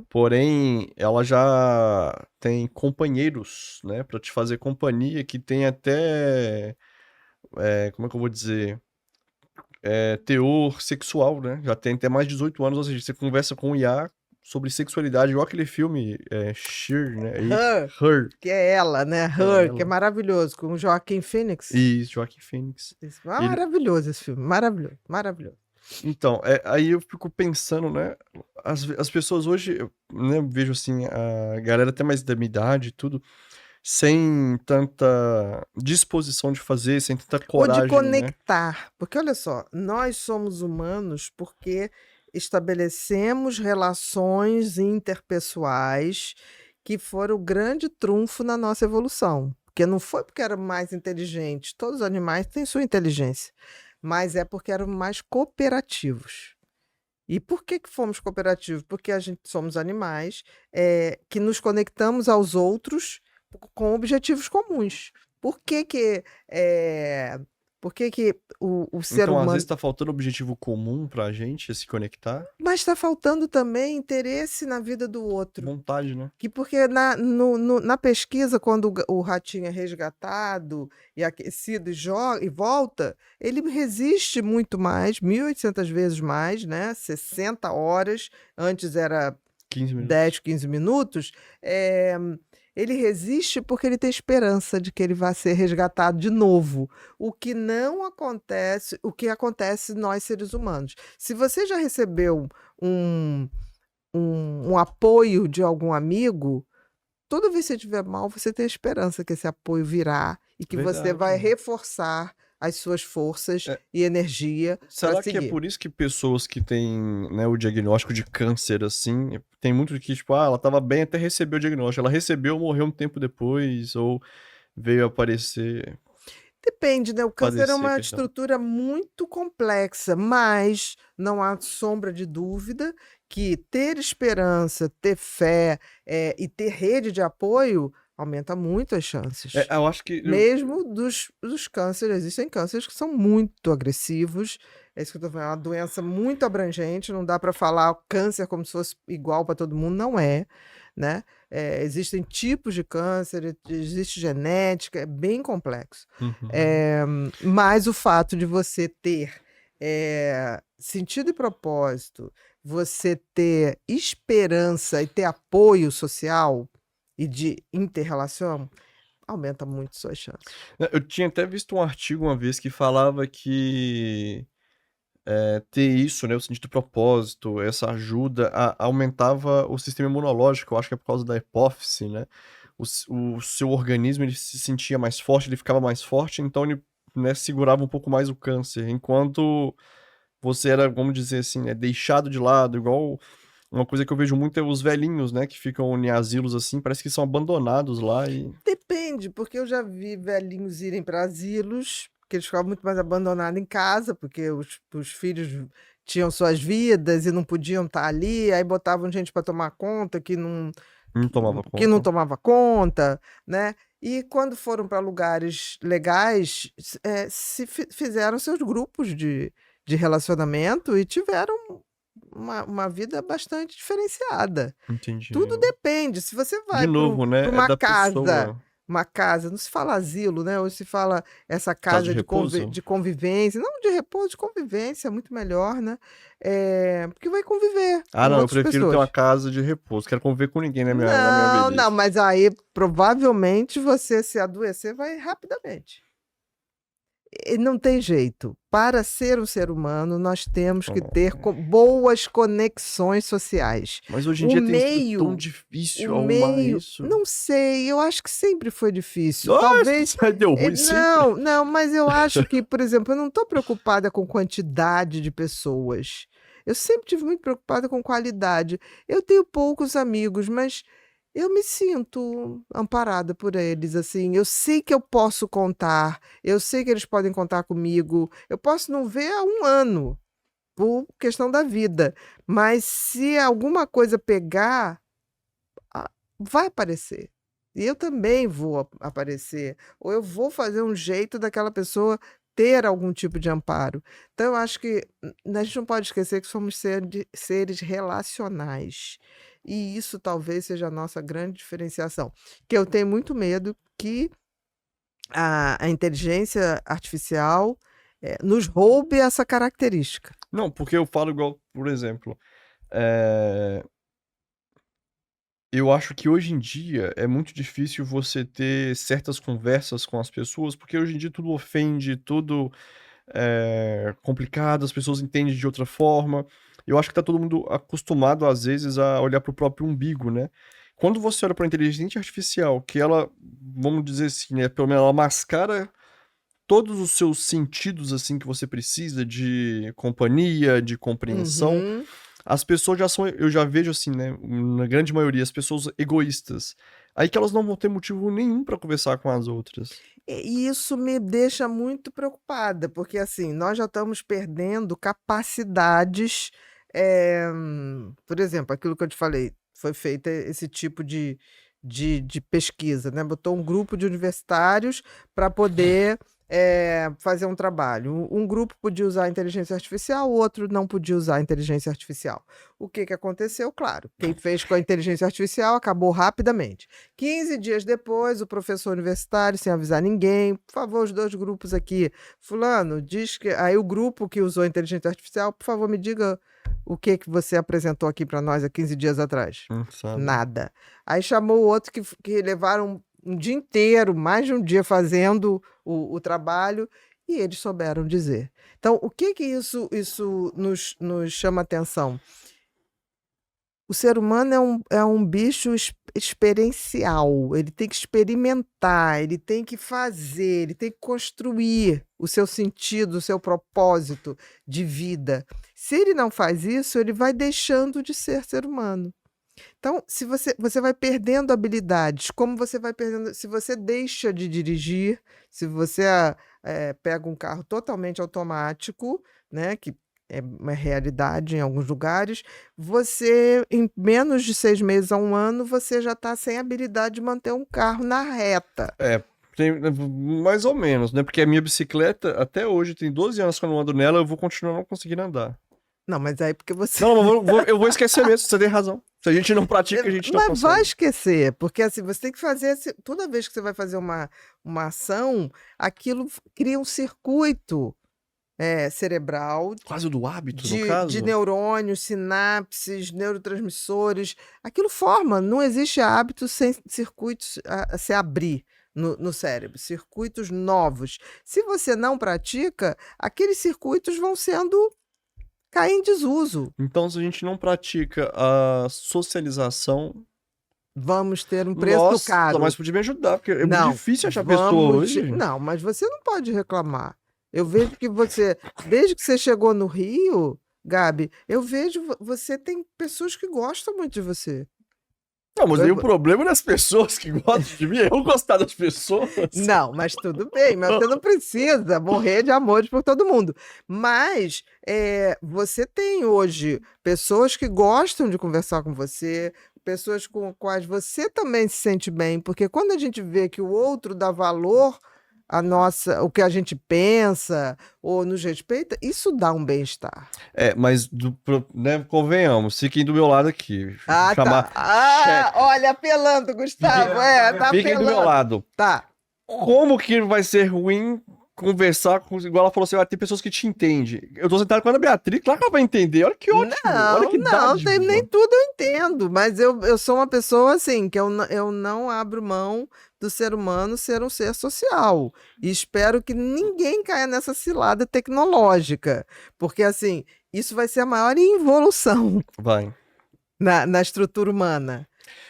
Speaker 2: porém ela já tem companheiros, né, para te fazer companhia, que tem até, como é que eu vou dizer, teor sexual, né, já tem até mais de 18 anos, ou seja, você conversa com o IA sobre sexualidade, igual aquele filme Her, né?
Speaker 1: Her, que é ela, né? Her, que é maravilhoso, com o Joaquin Phoenix.
Speaker 2: Isso, Joaquin Phoenix.
Speaker 1: Maravilhoso esse filme, maravilhoso, maravilhoso.
Speaker 2: Então, aí eu fico pensando, né? As pessoas hoje, né, eu vejo assim, a galera até mais da minha idade e tudo, sem tanta disposição de fazer, sem tanta
Speaker 1: Ou de
Speaker 2: coragem, né?
Speaker 1: conectar, porque olha só, nós somos humanos porque estabelecemos relações interpessoais que foram o grande trunfo na nossa evolução. Porque não foi porque eram mais inteligentes, todos os animais têm sua inteligência, mas é porque eram mais cooperativos. E por que que fomos cooperativos? Porque a gente somos animais, que nos conectamos aos outros com objetivos comuns. Por que que, eh, por que que o ser
Speaker 2: Então, às vezes
Speaker 1: humano
Speaker 2: tá faltando objetivo comum pra gente se conectar.
Speaker 1: mas está faltando também interesse na vida do outro.
Speaker 2: Vontade, né?
Speaker 1: Que porque na pesquisa, quando o ratinho é resgatado e aquecido e volta, ele resiste muito mais, 1.800 vezes mais, né? 60 horas, antes era
Speaker 2: 15 minutos.
Speaker 1: 10, 15 minutos. Ele resiste porque ele tem esperança de que ele vai ser resgatado de novo. O que não acontece, o que acontece nós seres humanos. Se você já recebeu um um apoio de algum amigo, toda vez que você estiver mal, você tem a esperança que esse apoio virá e que você vai
Speaker 2: Verdade.
Speaker 1: reforçar as suas forças
Speaker 2: É,
Speaker 1: e energia para
Speaker 2: será que é
Speaker 1: seguir.
Speaker 2: por isso que pessoas que têm, né, o diagnóstico de câncer, assim, tem muito de que, tipo, ela tava bem até receber o diagnóstico. Ela recebeu, morreu um tempo depois, ou veio aparecer,
Speaker 1: Depende, né? O câncer é
Speaker 2: padecer,
Speaker 1: uma
Speaker 2: perdão.
Speaker 1: estrutura muito complexa, mas não há sombra de dúvida que ter esperança, ter fé, e ter rede de apoio aumenta muito as chances.
Speaker 2: Eu acho que
Speaker 1: Mesmo dos cânceres, existem cânceres que são muito agressivos, é isso que eu tô falando, é uma doença muito abrangente, não dá para falar o câncer como se fosse igual para todo mundo, não é, né. Existem tipos de câncer, existe genética, é bem complexo.
Speaker 2: Uhum.
Speaker 1: Mas o fato de você ter, sentido e propósito, você ter esperança e ter apoio social e de inter-relação, aumenta muito suas chances.
Speaker 2: Eu tinha até visto um artigo uma vez que falava que ter isso, né, o sentido de propósito, essa ajuda aumentava o sistema imunológico, eu acho que é por causa da hipófise, né. O seu organismo, ele se sentia mais forte, ele ficava mais forte, então ele, né, segurava um pouco mais o câncer, enquanto você era, vamos dizer assim, né, deixado de lado, igual uma coisa que eu vejo muito é os velhinhos, né, que ficam em asilos, assim, parece que são abandonados lá e
Speaker 1: Depende, porque eu já vi velhinhos irem para asilos, que eles ficavam muito mais abandonados em casa, porque os filhos tinham suas vidas e não podiam estar ali, aí botavam gente para tomar conta
Speaker 2: não tomava
Speaker 1: que não
Speaker 2: conta.
Speaker 1: tomava conta, né. E quando foram para lugares legais, se fizeram seus grupos de relacionamento e tiveram uma vida bastante diferenciada. Tudo
Speaker 2: Entendi.
Speaker 1: depende, se você
Speaker 2: De
Speaker 1: vai para
Speaker 2: novo, né, é da pessoa.
Speaker 1: uma casa, não se fala asilo, né, hoje se fala essa
Speaker 2: Casa de
Speaker 1: casa
Speaker 2: repouso?
Speaker 1: de convivência, não de repouso, de convivência, muito melhor, né, porque vai conviver
Speaker 2: Ah,
Speaker 1: com
Speaker 2: não, eu
Speaker 1: outras
Speaker 2: prefiro ter uma
Speaker 1: pessoas.
Speaker 2: casa de repouso, quero conviver com ninguém na minha
Speaker 1: Não, não,
Speaker 2: velhice.
Speaker 1: mas aí provavelmente você se adoecer vai rapidamente. E não tem jeito. Para ser um ser humano, nós temos que ter
Speaker 2: Oh.
Speaker 1: boas conexões sociais.
Speaker 2: Mas hoje em
Speaker 1: O
Speaker 2: dia tem sido tão
Speaker 1: meio, o
Speaker 2: difícil arrumar
Speaker 1: meio,
Speaker 2: isso.
Speaker 1: não sei, eu acho que sempre foi difícil. Talvez.
Speaker 2: Nossa, deu ruim sempre.
Speaker 1: Não, não, mas eu acho que, por exemplo, eu não estou preocupada com quantidade de pessoas. Eu sempre tive muito preocupada com qualidade. Eu tenho poucos amigos, mas eu me sinto amparada por eles, assim. Eu sei que eu posso contar, eu sei que eles podem contar comigo. Eu posso não ver há um ano, por questão da vida, mas se alguma coisa pegar, vai aparecer. E eu também vou aparecer, ou eu vou fazer um jeito daquela pessoa ter algum tipo de amparo. Então eu acho que a gente não pode esquecer que somos seres relacionais. E isso talvez seja a nossa grande diferenciação. Que eu tenho muito medo que a inteligência artificial nos roube essa característica.
Speaker 2: Não, porque eu falo igual, por exemplo, eh, eu acho que hoje em dia é muito difícil você ter certas conversas com as pessoas, porque hoje em dia tudo ofende, tudo complicado, as pessoas entendem de outra forma. Eu acho que tá todo mundo acostumado, às vezes, a olhar pro próprio umbigo, né? Quando você olha pra inteligência artificial, que ela, vamos dizer assim, né, pelo menos ela mascara todos os seus sentidos, assim, que você precisa de companhia, de compreensão,
Speaker 1: Uhum.
Speaker 2: as pessoas já são, eu já vejo assim, né, na grande maioria, as pessoas egoístas. Aí que elas não vão ter motivo nenhum pra conversar com as outras.
Speaker 1: E isso me deixa muito preocupada, porque assim, nós já estamos perdendo capacidades, por exemplo, aquilo que eu te falei, foi feita esse tipo de pesquisa, né? Botou um grupo de universitários para poder fazer um trabalho. Um grupo podia usar a inteligência artificial, o outro não podia usar a inteligência artificial. O que que aconteceu? Claro, quem fez com a inteligência artificial acabou rapidamente. 15 dias depois, o professor universitário, sem avisar ninguém, por favor, os dois grupos aqui, fulano, diz que... Aí o grupo que usou a inteligência artificial, por favor, me diga o que que você apresentou aqui para nós há 15 dias atrás.
Speaker 2: Sabe?
Speaker 1: Nada. Aí chamou o outro que levaram um dia inteiro, mais de um dia fazendo o trabalho, e eles souberam dizer. Então, o que que isso nos chama atenção? O ser humano é um bicho experiencial, ele tem que experimentar, ele tem que fazer, ele tem que construir o seu sentido, o seu propósito de vida. Se ele não faz isso, ele vai deixando de ser humano. Então, se você vai perdendo habilidades, como você vai perdendo, se você deixa de dirigir, se você pega um carro totalmente automático, né, que é uma realidade em alguns lugares, você, em menos de 6 meses a um ano, você já está sem habilidade de manter um carro na reta.
Speaker 2: Mais ou menos, né? Porque a minha bicicleta, até hoje, tem 12 anos que eu não ando nela, eu vou continuar não conseguindo andar.
Speaker 1: Não, mas aí porque você...
Speaker 2: Não, eu vou esquecer mesmo, você tem razão. Se a gente não pratica, a gente não
Speaker 1: Mas
Speaker 2: consegue.
Speaker 1: vai esquecer, porque assim, você tem que fazer, toda vez que você vai fazer uma ação, aquilo cria um circuito cerebral
Speaker 2: Quase do hábito, no caso?
Speaker 1: de neurônios, sinapses, neurotransmissores. Aquilo forma, não existe hábito sem circuitos a se abrir no cérebro, circuitos novos. Se você não pratica, aqueles circuitos vão cair em desuso.
Speaker 2: Então, se a gente não pratica a socialização,
Speaker 1: Vamos ter um preço caro.
Speaker 2: Nossa, mas podia me ajudar, porque é
Speaker 1: Não,
Speaker 2: muito difícil achar pessoa hoje.
Speaker 1: Não, mas você não pode reclamar. Eu vejo que você, desde que você chegou no Rio, Gabi, eu vejo você tem pessoas que gostam muito de você.
Speaker 2: Não, mas aí o problema é das pessoas que gostam de mim, eu gostar das pessoas.
Speaker 1: Não, mas tudo bem, mas você não precisa morrer de amores por todo mundo. Mas você tem hoje pessoas que gostam de conversar com você, pessoas com quais você também se sente bem, porque quando a gente vê que o outro dá valor o que a gente pensa ou nos respeita, isso dá um bem-estar.
Speaker 2: Mas né, convenhamos, fiquem do meu lado aqui.
Speaker 1: Tá. Olha, apelando, Gustavo. Tá
Speaker 2: fiquem
Speaker 1: apelando.
Speaker 2: do meu lado.
Speaker 1: Tá.
Speaker 2: Como que vai ser ruim conversar com... Igual ela falou assim, tem pessoas que te entendem. Eu tô sentado com a Ana Beatriz, claro que ela vai entender. Olha que ótimo. Olha que
Speaker 1: Nem tudo eu entendo, mas eu sou uma pessoa assim, que eu não abro mão do ser humano ser um ser social. E espero que ninguém caia nessa cilada tecnológica, porque assim, isso vai ser a maior involução na estrutura humana.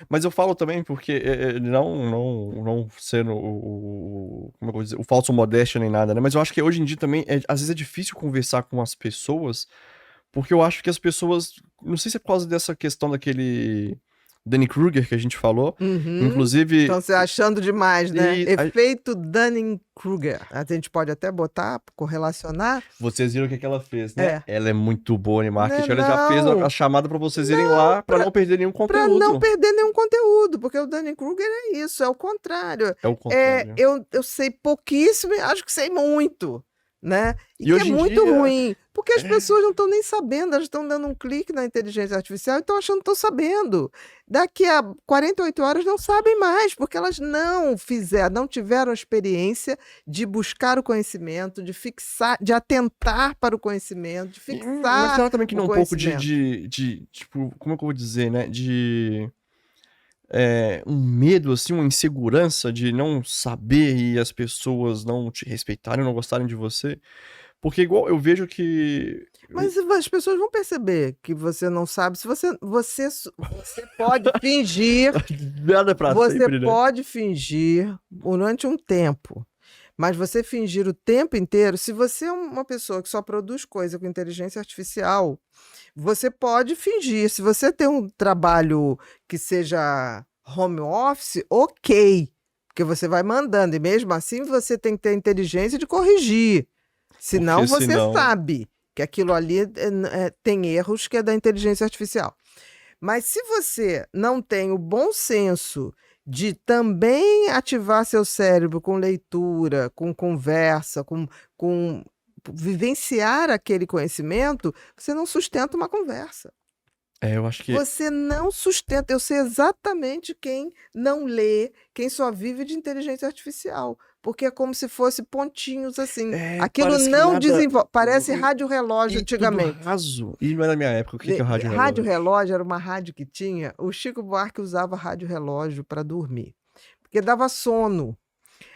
Speaker 2: Mas eu falo também porque não sendo como eu vou dizer, o falso modéstia nem nada, né? Mas eu acho que hoje em dia também, às vezes é difícil conversar com as pessoas, porque eu acho que as pessoas, não sei se é por causa dessa questão daquele Dunning Kruger que a gente falou, inclusive...
Speaker 1: Estão se achando demais, né? Efeito Dunning-Kruger. A gente pode até botar, correlacionar.
Speaker 2: Vocês viram o que ela fez, né? Ela é muito boa em marketing. Ela já fez a chamada para vocês irem lá para não perder nenhum conteúdo.
Speaker 1: Para não perder nenhum conteúdo, porque o Dunning-Kruger é isso, é o contrário.
Speaker 2: É o contrário.
Speaker 1: Eu sei pouquíssimo e acho que sei muito. Né? E que é muito ruim, porque as pessoas não estão nem sabendo, elas estão dando um clique na inteligência artificial e estão achando que estão sabendo. Daqui a 48 horas não sabem mais, porque elas não tiveram a experiência de buscar o conhecimento, de fixar, de atentar para o conhecimento, de fixar.
Speaker 2: Mas será também que não um pouco de tipo, como é que eu vou dizer, né? De um medo, assim, uma insegurança de não saber e as pessoas não te respeitarem, não gostarem de você. Porque igual eu vejo que...
Speaker 1: Mas as pessoas vão perceber que você não sabe. Se você pode fingir.
Speaker 2: Nada pra
Speaker 1: Você
Speaker 2: sempre, né?
Speaker 1: pode fingir durante um tempo. Mas você fingir o tempo inteiro, se você é uma pessoa que só produz coisa com inteligência artificial, você pode fingir. Se você tem um trabalho que seja home office, ok, porque você vai mandando, e mesmo assim você tem que ter a inteligência de corrigir. Senão
Speaker 2: Porque
Speaker 1: você
Speaker 2: senão-
Speaker 1: sabe que aquilo ali tem erros que é da inteligência artificial. Mas se você não tem o bom senso de também ativar seu cérebro com leitura, com conversa, com vivenciar aquele conhecimento, você não sustenta uma conversa.
Speaker 2: eu acho que...
Speaker 1: Você não sustenta. Eu sei exatamente quem não lê, quem só vive de inteligência artificial. Porque é como se fosse pontinhos assim. Aquilo
Speaker 2: parece que
Speaker 1: não
Speaker 2: nada-
Speaker 1: desenvolve. Parece rádio-relógio
Speaker 2: E
Speaker 1: antigamente.
Speaker 2: tudo raso. E não é da minha época. O que é o rádio relógio?
Speaker 1: Rádio-relógio era uma rádio que tinha. O Chico Buarque usava rádio-relógio para dormir, porque dava sono.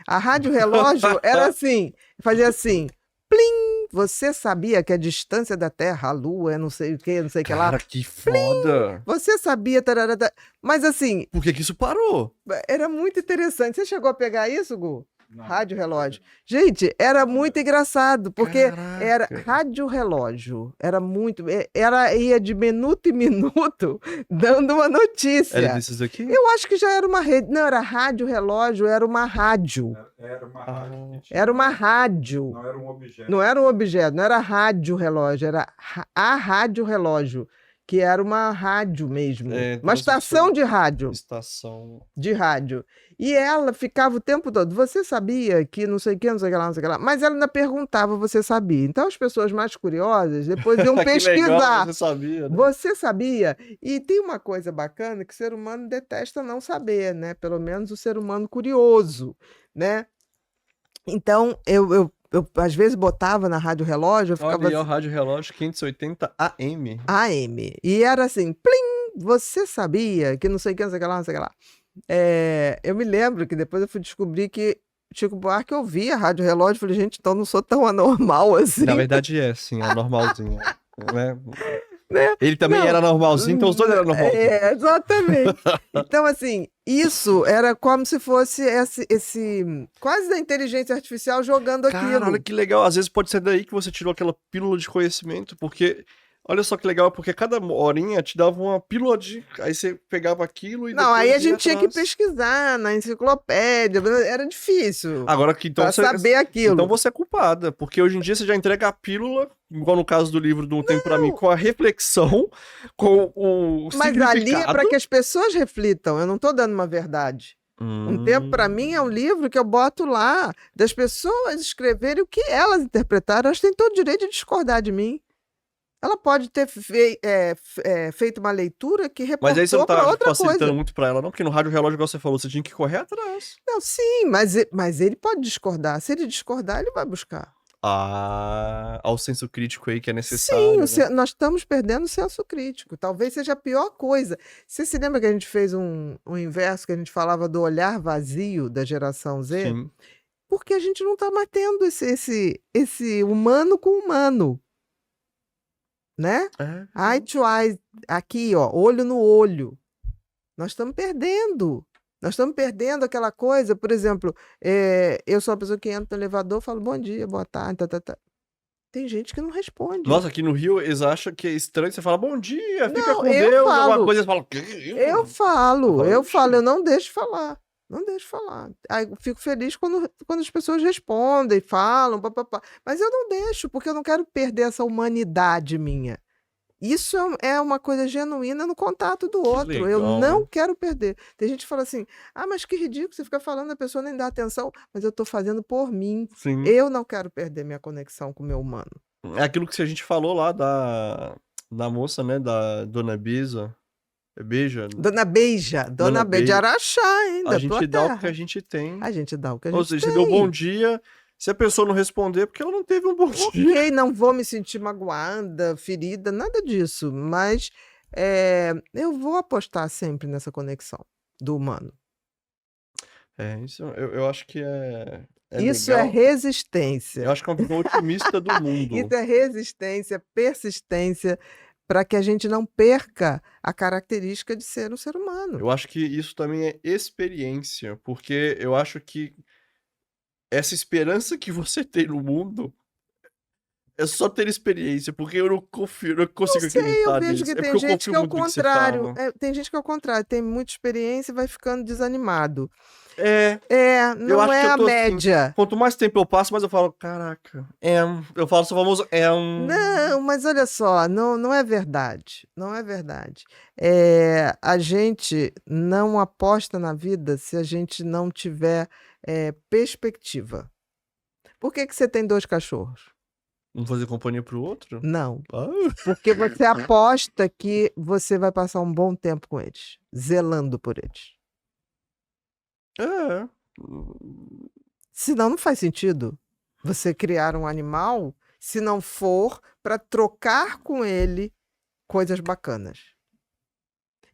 Speaker 1: A rádio-relógio era assim, fazia assim, plim! Você sabia que a distância da Terra, a Lua, é não sei o que, não sei o que lá.
Speaker 2: Cara, que foda!
Speaker 1: Você sabia, tararara, mas assim,
Speaker 2: Por que isso parou?
Speaker 1: era muito interessante. Você chegou a pegar isso, Gu? Rádio-relógio. Gente, era muito engraçado, porque era
Speaker 2: Caraca.
Speaker 1: rádio-relógio. Era muito. Ia de minuto em minuto dando uma notícia.
Speaker 2: Era desses aqui?
Speaker 1: Eu acho que já era uma rede. Não, era rádio-relógio, era uma rádio.
Speaker 3: Era uma rádio que tinha.
Speaker 1: Era uma rádio.
Speaker 3: Não era um objeto.
Speaker 1: Não era um objeto, não era rádio-relógio, era a rádio-relógio, que era uma rádio mesmo. Uma estação de rádio.
Speaker 2: Estação.
Speaker 1: De rádio. E ela ficava o tempo todo, você sabia que não sei o que, não sei o que lá, não sei o que lá. Mas ela ainda perguntava, você sabia? Então as pessoas mais curiosas depois iam
Speaker 2: Que
Speaker 1: pesquisar.
Speaker 2: legal, você sabia, né?
Speaker 1: Você sabia? E tem uma coisa bacana que o ser humano detesta não saber, né? Pelo menos o ser humano curioso, né? Então, eu às vezes botava na rádio relógio, eu ficava
Speaker 2: Olha aí, ó, rádio relógio 580 AM.
Speaker 1: AM. E era assim, plim! Você sabia que não sei o que, não sei o que lá, não sei o que lá. Eu me lembro que depois eu fui descobrir que Chico Buarque ouvia rádio relógio. Falei, gente, então não sou tão anormal assim.
Speaker 2: Na verdade é, sim, é normalzinho. né?
Speaker 1: Né?
Speaker 2: Ele também
Speaker 1: Não.
Speaker 2: era normalzinho, então os dois eram normalzinhos.
Speaker 1: Exatamente. Então, assim, isso era como se fosse esse quase da inteligência artificial jogando
Speaker 2: Cara,
Speaker 1: aquilo.
Speaker 2: olha que legal. Às vezes pode ser daí que você tirou aquela pílula de conhecimento, porque... Olha só que legal, porque cada horinha te dava uma pílula de... Aí você pegava aquilo e
Speaker 1: Não,
Speaker 2: depois
Speaker 1: aí a
Speaker 2: ia
Speaker 1: gente tinha que
Speaker 2: atrás.
Speaker 1: pesquisar na enciclopédia, era difícil
Speaker 2: Agora que então
Speaker 1: pra saber aquilo.
Speaker 2: Então você é culpada, porque hoje em dia você já entrega a pílula, igual no caso do livro do Tempo Pra Mim, com a reflexão, com o
Speaker 1: Mas
Speaker 2: significado.
Speaker 1: ali é para que as pessoas reflitam, eu não estou dando uma verdade. Um Tempo Pra Mim é um livro que eu boto lá, das pessoas escreverem o que elas interpretaram. Elas têm todo o direito de discordar de mim. Ela pode ter feito uma leitura que
Speaker 2: Mas aí você não
Speaker 1: reportou para
Speaker 2: tá
Speaker 1: outra
Speaker 2: facilitando
Speaker 1: coisa.
Speaker 2: muito pra ela, não? Porque no rádio relógio, igual você falou, você tinha que correr atrás.
Speaker 1: Não, sim, mas ele pode discordar. Se ele discordar, ele vai buscar.
Speaker 2: Ao senso crítico aí que é necessário.
Speaker 1: Sim,
Speaker 2: né?
Speaker 1: nós estamos perdendo o senso crítico. Talvez seja a pior coisa. Você se lembra que a gente fez um inverso, que a gente falava do olhar vazio da geração Z?
Speaker 2: Sim.
Speaker 1: Porque a gente não está matando esse humano com humano. Né? Eye to eye, aqui, ó, olho no olho. Nós estamos perdendo. Nós estamos perdendo aquela coisa, por exemplo, eu sou a pessoa que entra no elevador, falo bom dia, boa tarde, tá. Tem gente que não responde.
Speaker 2: Nossa, aqui no Rio eles acham que é estranho, você fala bom dia, fica
Speaker 1: Não,
Speaker 2: com
Speaker 1: eu
Speaker 2: Deus,
Speaker 1: falo.
Speaker 2: alguma coisa, você fala...
Speaker 1: Eu falo,
Speaker 2: Oxi.
Speaker 1: eu não deixo falar. Não deixo falar. Aí eu fico feliz quando as pessoas respondem, falam, papapá. Mas eu não deixo, porque eu não quero perder essa humanidade minha. Isso é uma coisa genuína no contato do outro.
Speaker 2: legal,
Speaker 1: Eu não
Speaker 2: né?
Speaker 1: quero perder. Tem gente que fala assim, mas que ridículo, você fica falando, a pessoa nem dá atenção, mas eu estou fazendo por mim.
Speaker 2: Sim.
Speaker 1: Eu não quero perder minha conexão com o meu humano.
Speaker 2: É aquilo que a gente falou lá da moça, né, da Dona Beija. Beija.
Speaker 1: Dona Beija, Dona Beija de Araxá, hein?
Speaker 2: A gente dá o que a gente tem.
Speaker 1: A gente dá o que a
Speaker 2: Ou
Speaker 1: gente
Speaker 2: seja,
Speaker 1: tem.
Speaker 2: você deu bom dia, se a pessoa não responder, porque ela não teve um bom dia.
Speaker 1: Ok, não vou me sentir magoada, ferida, nada disso, mas eu vou apostar sempre nessa conexão do humano.
Speaker 2: Isso eu acho que
Speaker 1: Isso é
Speaker 2: legal.
Speaker 1: resistência.
Speaker 2: Eu acho que é uma visão otimista do mundo.
Speaker 1: Isso é resistência, persistência, para que a gente não perca a característica de ser um ser humano.
Speaker 2: Eu acho que isso também é experiência, porque eu acho que essa esperança que você tem no mundo é só ter experiência, porque eu não confio, não
Speaker 1: Não
Speaker 2: consigo
Speaker 1: sei, eu
Speaker 2: acreditar
Speaker 1: vejo
Speaker 2: nisso.
Speaker 1: que
Speaker 2: É
Speaker 1: tem
Speaker 2: porque eu
Speaker 1: gente
Speaker 2: confio
Speaker 1: que é o
Speaker 2: muito no que você
Speaker 1: contrário.
Speaker 2: fala.
Speaker 1: Tem gente que é o contrário, tem muita experiência e vai ficando desanimado.
Speaker 2: É,
Speaker 1: É,
Speaker 2: eu
Speaker 1: não
Speaker 2: acho que
Speaker 1: é
Speaker 2: eu
Speaker 1: a
Speaker 2: tô assim.
Speaker 1: média.
Speaker 2: Quanto mais tempo eu passo, mais eu falo, caraca, eu falo só famoso,
Speaker 1: Não, mas olha só, não é verdade. Não é verdade. A gente não aposta na vida se a gente não tiver perspectiva. Por que você tem 2 cachorros?
Speaker 2: Um fazer companhia pro outro?
Speaker 1: Não.
Speaker 2: Ah,
Speaker 1: Porque você aposta que você vai passar um bom tempo com eles, zelando por eles.
Speaker 2: é.
Speaker 1: Senão não faz sentido você criar um animal se não for para trocar com ele coisas bacanas.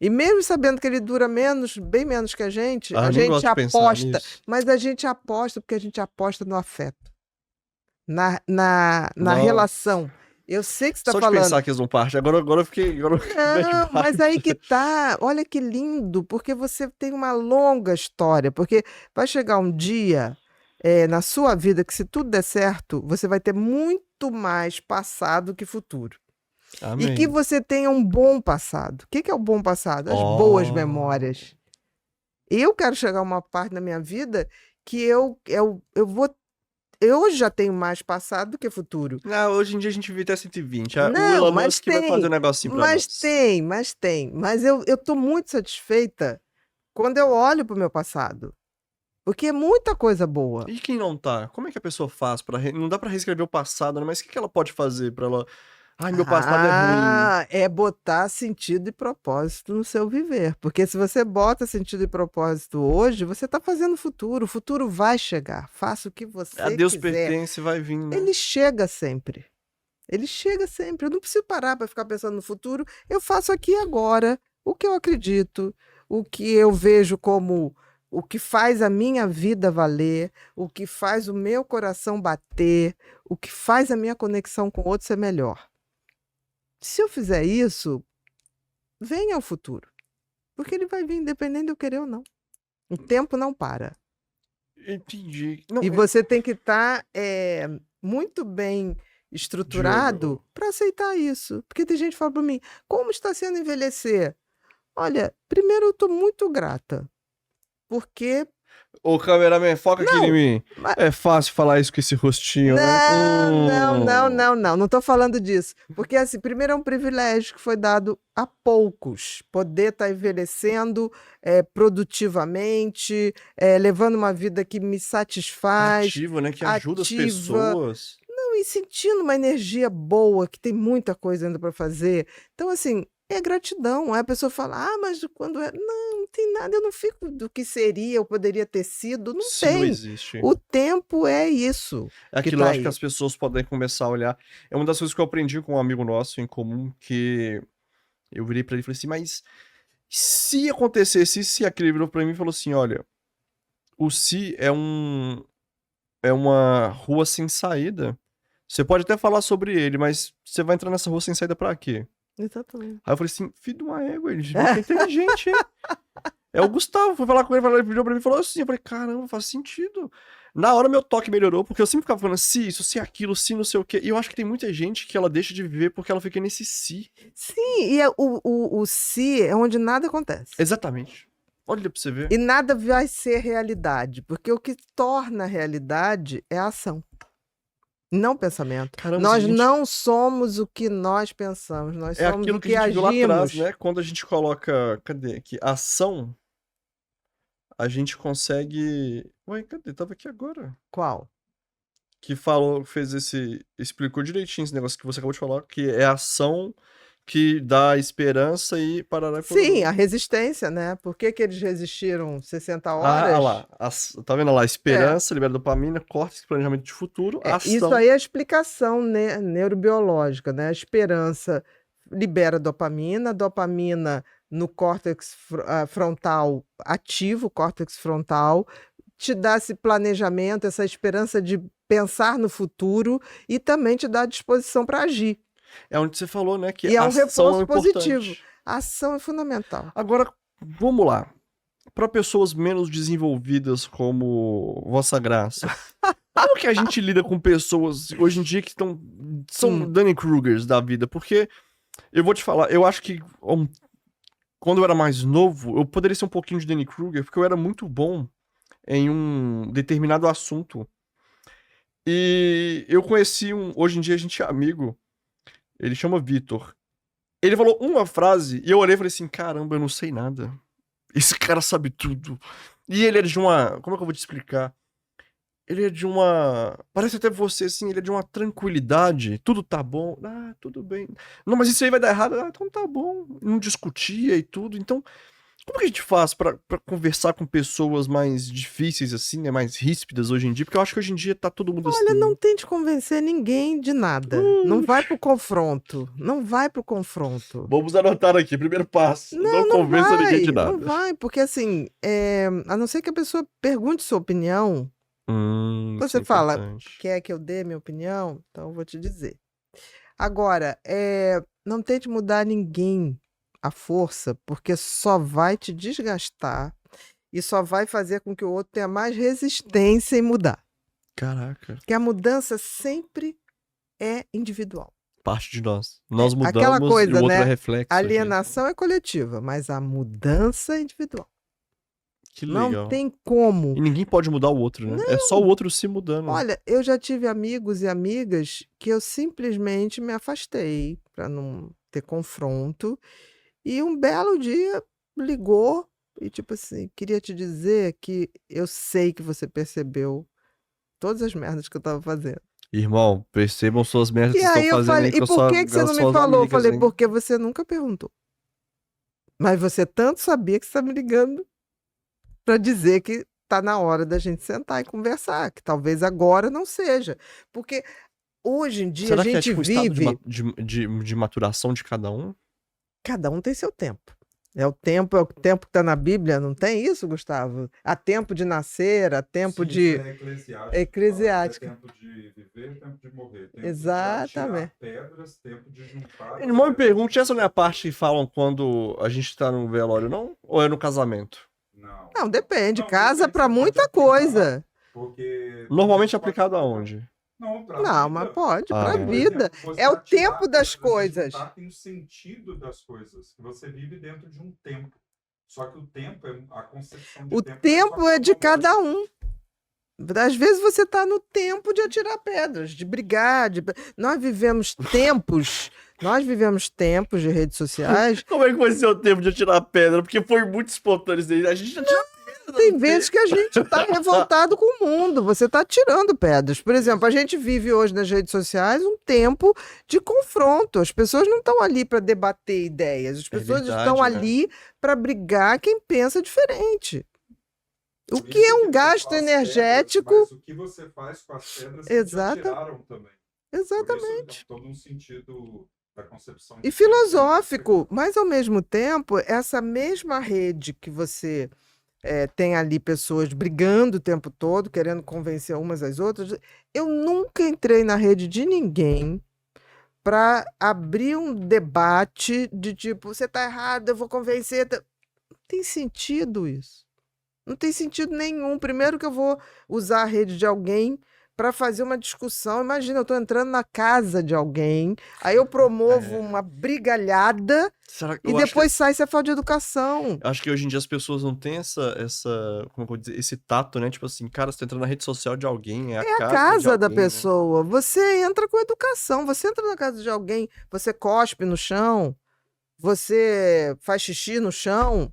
Speaker 1: E mesmo sabendo que ele dura menos, bem menos que a
Speaker 2: Ah,
Speaker 1: gente
Speaker 2: eu não gosto de pensar
Speaker 1: aposta,
Speaker 2: nisso.
Speaker 1: mas a gente aposta porque a gente aposta no afeto, na
Speaker 2: Não.
Speaker 1: relação. Eu sei que você está
Speaker 2: Só de
Speaker 1: falando.
Speaker 2: pensar que eles não partem. Agora eu fiquei bad
Speaker 1: Não, mas aí
Speaker 2: vibes.
Speaker 1: que tá. Olha que lindo, porque você tem uma longa história. Porque vai chegar um dia na sua vida que, se tudo der certo, você vai ter muito mais passado que futuro. E que
Speaker 2: Amém.
Speaker 1: você tenha um bom passado. O que é o bom passado? As boas
Speaker 2: Ó.
Speaker 1: memórias. Eu quero chegar a uma parte da minha vida que eu vou. Eu hoje já tenho mais passado do que futuro.
Speaker 2: Ah, hoje em dia a gente vive até 120. O
Speaker 1: Não,
Speaker 2: Elon
Speaker 1: mas
Speaker 2: Musk vai fazer um
Speaker 1: tem.
Speaker 2: negocinho pra
Speaker 1: Mas
Speaker 2: nós.
Speaker 1: tem. Mas eu tô muito satisfeita quando eu olho pro meu passado. Porque é muita coisa boa.
Speaker 2: E quem não tá? Como é que a pessoa faz pra... Não dá pra reescrever o passado, né? Mas o que ela pode fazer pra ela... Ai, meu passado é ruim.
Speaker 1: É botar sentido e propósito no seu viver. Porque se você bota sentido e propósito hoje, você está fazendo o futuro. O futuro vai chegar. Faça o que você
Speaker 2: A Deus
Speaker 1: quiser.
Speaker 2: pertence, vai vir, né?
Speaker 1: Ele chega sempre. Ele chega sempre. Eu não preciso parar para ficar pensando no futuro. Eu faço aqui e agora o que eu acredito, o que eu vejo como o que faz a minha vida valer, o que faz o meu coração bater, o que faz a minha conexão com outros ser melhor. Se eu fizer isso, venha o futuro. Porque ele vai vir independente de eu querer ou não. O tempo não para.
Speaker 2: Entendi. Não,
Speaker 1: E você tem que estar muito bem estruturado para aceitar isso. Porque tem gente que fala para mim, como está sendo envelhecer? Olha, primeiro eu estou muito grata. Porque...
Speaker 2: Ô, cameraman, foca aqui em mim.
Speaker 1: mas-
Speaker 2: É fácil falar isso com esse rostinho, né?
Speaker 1: Não estou falando disso. Porque, assim, primeiro é um privilégio que foi dado a poucos. Poder estar envelhecendo produtivamente, levando uma vida que me satisfaz.
Speaker 2: Ativo, né? Que ajuda as
Speaker 1: ativa.
Speaker 2: pessoas.
Speaker 1: Não, e sentindo uma energia boa, que tem muita coisa ainda para fazer. Então, assim, é gratidão. Aí a pessoa fala, mas quando é... Não tem nada, eu não fico do que seria, eu poderia ter sido. Não
Speaker 2: Sim,
Speaker 1: tem.
Speaker 2: não existe.
Speaker 1: O tempo é isso.
Speaker 2: É aquilo, eu acho que as pessoas podem começar a olhar. É uma das coisas que eu aprendi com um amigo nosso em comum, que eu virei pra ele e falei assim, mas se acontecesse, se aquele virou pra mim e falou assim, olha, o se é uma rua sem saída. Você pode até falar sobre ele, mas você vai entrar nessa rua sem saída pra quê?
Speaker 1: Exatamente.
Speaker 2: Aí eu falei assim, filho de uma égua, ele devia ser inteligente, hein? É o Gustavo, fui falar com ele, ele virou pra mim e falou assim, eu falei, caramba, faz sentido. Na hora meu toque melhorou, porque eu sempre ficava falando se isso, se aquilo, se não sei o quê. E eu acho que tem muita gente que ela deixa de viver porque ela fica nesse se.
Speaker 1: Sim, e o se é onde nada acontece.
Speaker 2: Exatamente. Olha pra você ver.
Speaker 1: E nada vai ser realidade, porque o que torna realidade é a ação. Não pensamento.
Speaker 2: Caramba,
Speaker 1: nós
Speaker 2: gente...
Speaker 1: não somos o que nós pensamos, nós somos
Speaker 2: aquilo
Speaker 1: o
Speaker 2: que
Speaker 1: que
Speaker 2: a gente
Speaker 1: agimos.
Speaker 2: viu lá atrás, né? Quando a gente coloca, cadê aqui, ação, a gente consegue... Ué, cadê? Tava aqui agora.
Speaker 1: Qual?
Speaker 2: Que falou, explicou direitinho esse negócio que você acabou de falar, que é a ação que dá esperança e parará e
Speaker 1: Sim, a resistência, né? Por que eles resistiram 60 horas?
Speaker 2: Ah lá, tá vendo lá? Esperança, libera dopamina, córtex, planejamento de futuro, ação.
Speaker 1: Isso aí é a explicação neurobiológica, né? A esperança libera dopamina no córtex frontal ativo, córtex frontal, te dá esse planejamento, essa esperança de pensar no futuro e também te dá disposição para agir.
Speaker 2: É onde você falou, né, que
Speaker 1: E é um
Speaker 2: ação
Speaker 1: reforço
Speaker 2: é importante.
Speaker 1: positivo. A ação é fundamental.
Speaker 2: Agora, vamos lá. Para pessoas menos desenvolvidas como Vossa Graça, como que a gente lida com pessoas hoje em dia que são Dunning-Krugers da vida? Porque eu vou te falar, eu acho que quando eu era mais novo, eu poderia ser um pouquinho de Dunning-Kruger, porque eu era muito bom em um determinado assunto. E eu conheci hoje em dia a gente é amigo, ele chama Vitor. Ele falou uma frase e eu olhei e falei assim, caramba, eu não sei nada. Esse cara sabe tudo. E ele é de uma... Como é que eu vou te explicar? Ele é de uma... Parece até você, assim, ele é de uma tranquilidade. Tudo tá bom. Ah, tudo bem. Não, mas isso aí vai dar errado. Ah, então tá bom. Não discutia e tudo. Então, como que a gente faz pra conversar com pessoas mais difíceis, assim, né? Mais ríspidas hoje em dia? Porque eu acho que hoje em dia tá todo mundo
Speaker 1: Olha,
Speaker 2: assim.
Speaker 1: não tente convencer ninguém de nada. Não vai pro confronto. Não vai pro confronto.
Speaker 2: Vamos anotar aqui, primeiro passo. Não convença ninguém de nada.
Speaker 1: Não vai, porque assim, a não ser que a pessoa pergunte sua opinião, você fala, quer que eu dê minha opinião? Então eu vou te dizer. Agora, não tente mudar ninguém à força, porque só vai te desgastar e só vai fazer com que o outro tenha mais resistência em mudar.
Speaker 2: Caraca.
Speaker 1: Porque a mudança sempre é individual.
Speaker 2: Parte de nós. Nós mudamos
Speaker 1: Aquela coisa,
Speaker 2: e o outro
Speaker 1: né?
Speaker 2: é reflexo.
Speaker 1: A alienação é coletiva, mas a mudança é individual.
Speaker 2: Que legal.
Speaker 1: Não tem como.
Speaker 2: E ninguém pode mudar o outro, né?
Speaker 1: Não.
Speaker 2: É só o outro se mudando.
Speaker 1: Olha, eu já tive amigos e amigas que eu simplesmente me afastei para não ter confronto. E um belo dia ligou e tipo assim, queria te dizer que eu sei que você percebeu todas as merdas que eu tava fazendo.
Speaker 2: Irmão, percebam suas merdas
Speaker 1: E
Speaker 2: que vocês
Speaker 1: aí
Speaker 2: estão
Speaker 1: eu
Speaker 2: fazendo
Speaker 1: falei,
Speaker 2: aí
Speaker 1: e
Speaker 2: com
Speaker 1: por que você não me falou? Eu falei,
Speaker 2: hein?
Speaker 1: porque você nunca perguntou. Mas você tanto sabia que você tá me ligando para dizer que tá na hora da gente sentar e conversar, que talvez agora não seja. Porque hoje em dia
Speaker 2: Será
Speaker 1: a
Speaker 2: que é
Speaker 1: gente
Speaker 2: tipo
Speaker 1: vive...
Speaker 2: o estado de maturação de cada um?
Speaker 1: Cada um tem seu tempo. É o tempo que tá na Bíblia, não tem isso, Gustavo? Há tempo de nascer, há tempo
Speaker 3: Sim,
Speaker 1: de...
Speaker 3: isso é eclesiástico.
Speaker 1: Eclesiástico.
Speaker 3: É tempo de viver, tempo de morrer. Tempo
Speaker 1: Exatamente.
Speaker 3: de tirar pedras, tempo de juntar...
Speaker 2: Irmão, me pergunte, essa não é a parte que falam quando a gente tá no velório, não? Ou é no casamento?
Speaker 3: Não.
Speaker 1: Não, depende.
Speaker 3: Não,
Speaker 1: Casa
Speaker 3: depende,
Speaker 1: para
Speaker 3: você pode
Speaker 1: muita
Speaker 3: aplicar,
Speaker 1: coisa.
Speaker 3: Porque...
Speaker 2: Normalmente aplicado aonde?
Speaker 3: Não, pra
Speaker 1: Não,
Speaker 3: vida.
Speaker 1: mas pode,
Speaker 2: Ah,
Speaker 1: para
Speaker 2: é.
Speaker 1: a
Speaker 3: Por
Speaker 1: vida.
Speaker 3: exemplo, você
Speaker 1: É o
Speaker 3: vai tirar
Speaker 1: tempo das
Speaker 3: pedras e
Speaker 1: coisas.
Speaker 3: juntar, tem o sentido das coisas. Você vive dentro de um tempo. Só que o tempo é a concepção de
Speaker 1: O
Speaker 3: tempo.
Speaker 1: tempo é de cada um. Às vezes você está no tempo de atirar pedras, de brigar. Nós vivemos tempos de redes sociais.
Speaker 2: Como é que vai ser o tempo de atirar pedra? Porque foi muito espontâneo isso daí. A gente já tira pedra.
Speaker 1: Tem vezes que a gente está revoltado com o mundo. Você está tirando pedras. Por exemplo, a gente vive hoje nas redes sociais um tempo de confronto. As pessoas não estão ali para debater ideias. As pessoas estão ali para brigar quem pensa diferente. O que é um gasto energético?
Speaker 3: Mas o que você faz com as pedras que já tiraram também.
Speaker 1: Exatamente.
Speaker 3: Por isso, todo um sentido da concepção.
Speaker 1: E filosófico, mas ao mesmo tempo, essa mesma rede que você tem ali pessoas brigando o tempo todo, querendo convencer umas às outras. Eu nunca entrei na rede de ninguém para abrir um debate de tipo, você tá errado, eu vou convencer. Não tem sentido isso. Não tem sentido nenhum. Primeiro que eu vou usar a rede de alguém para fazer uma discussão. Imagina, eu estou entrando na casa de alguém, aí eu promovo uma brigalhada e depois sai essa falta de educação.
Speaker 2: Acho que hoje em dia as pessoas não têm como eu vou dizer, esse tato, né? Tipo assim, cara, você tá entrando na rede social de alguém, é a
Speaker 1: casa da
Speaker 2: alguém,
Speaker 1: pessoa. Né? Você entra com educação, você entra na casa de alguém, você cospe no chão, você faz xixi no chão.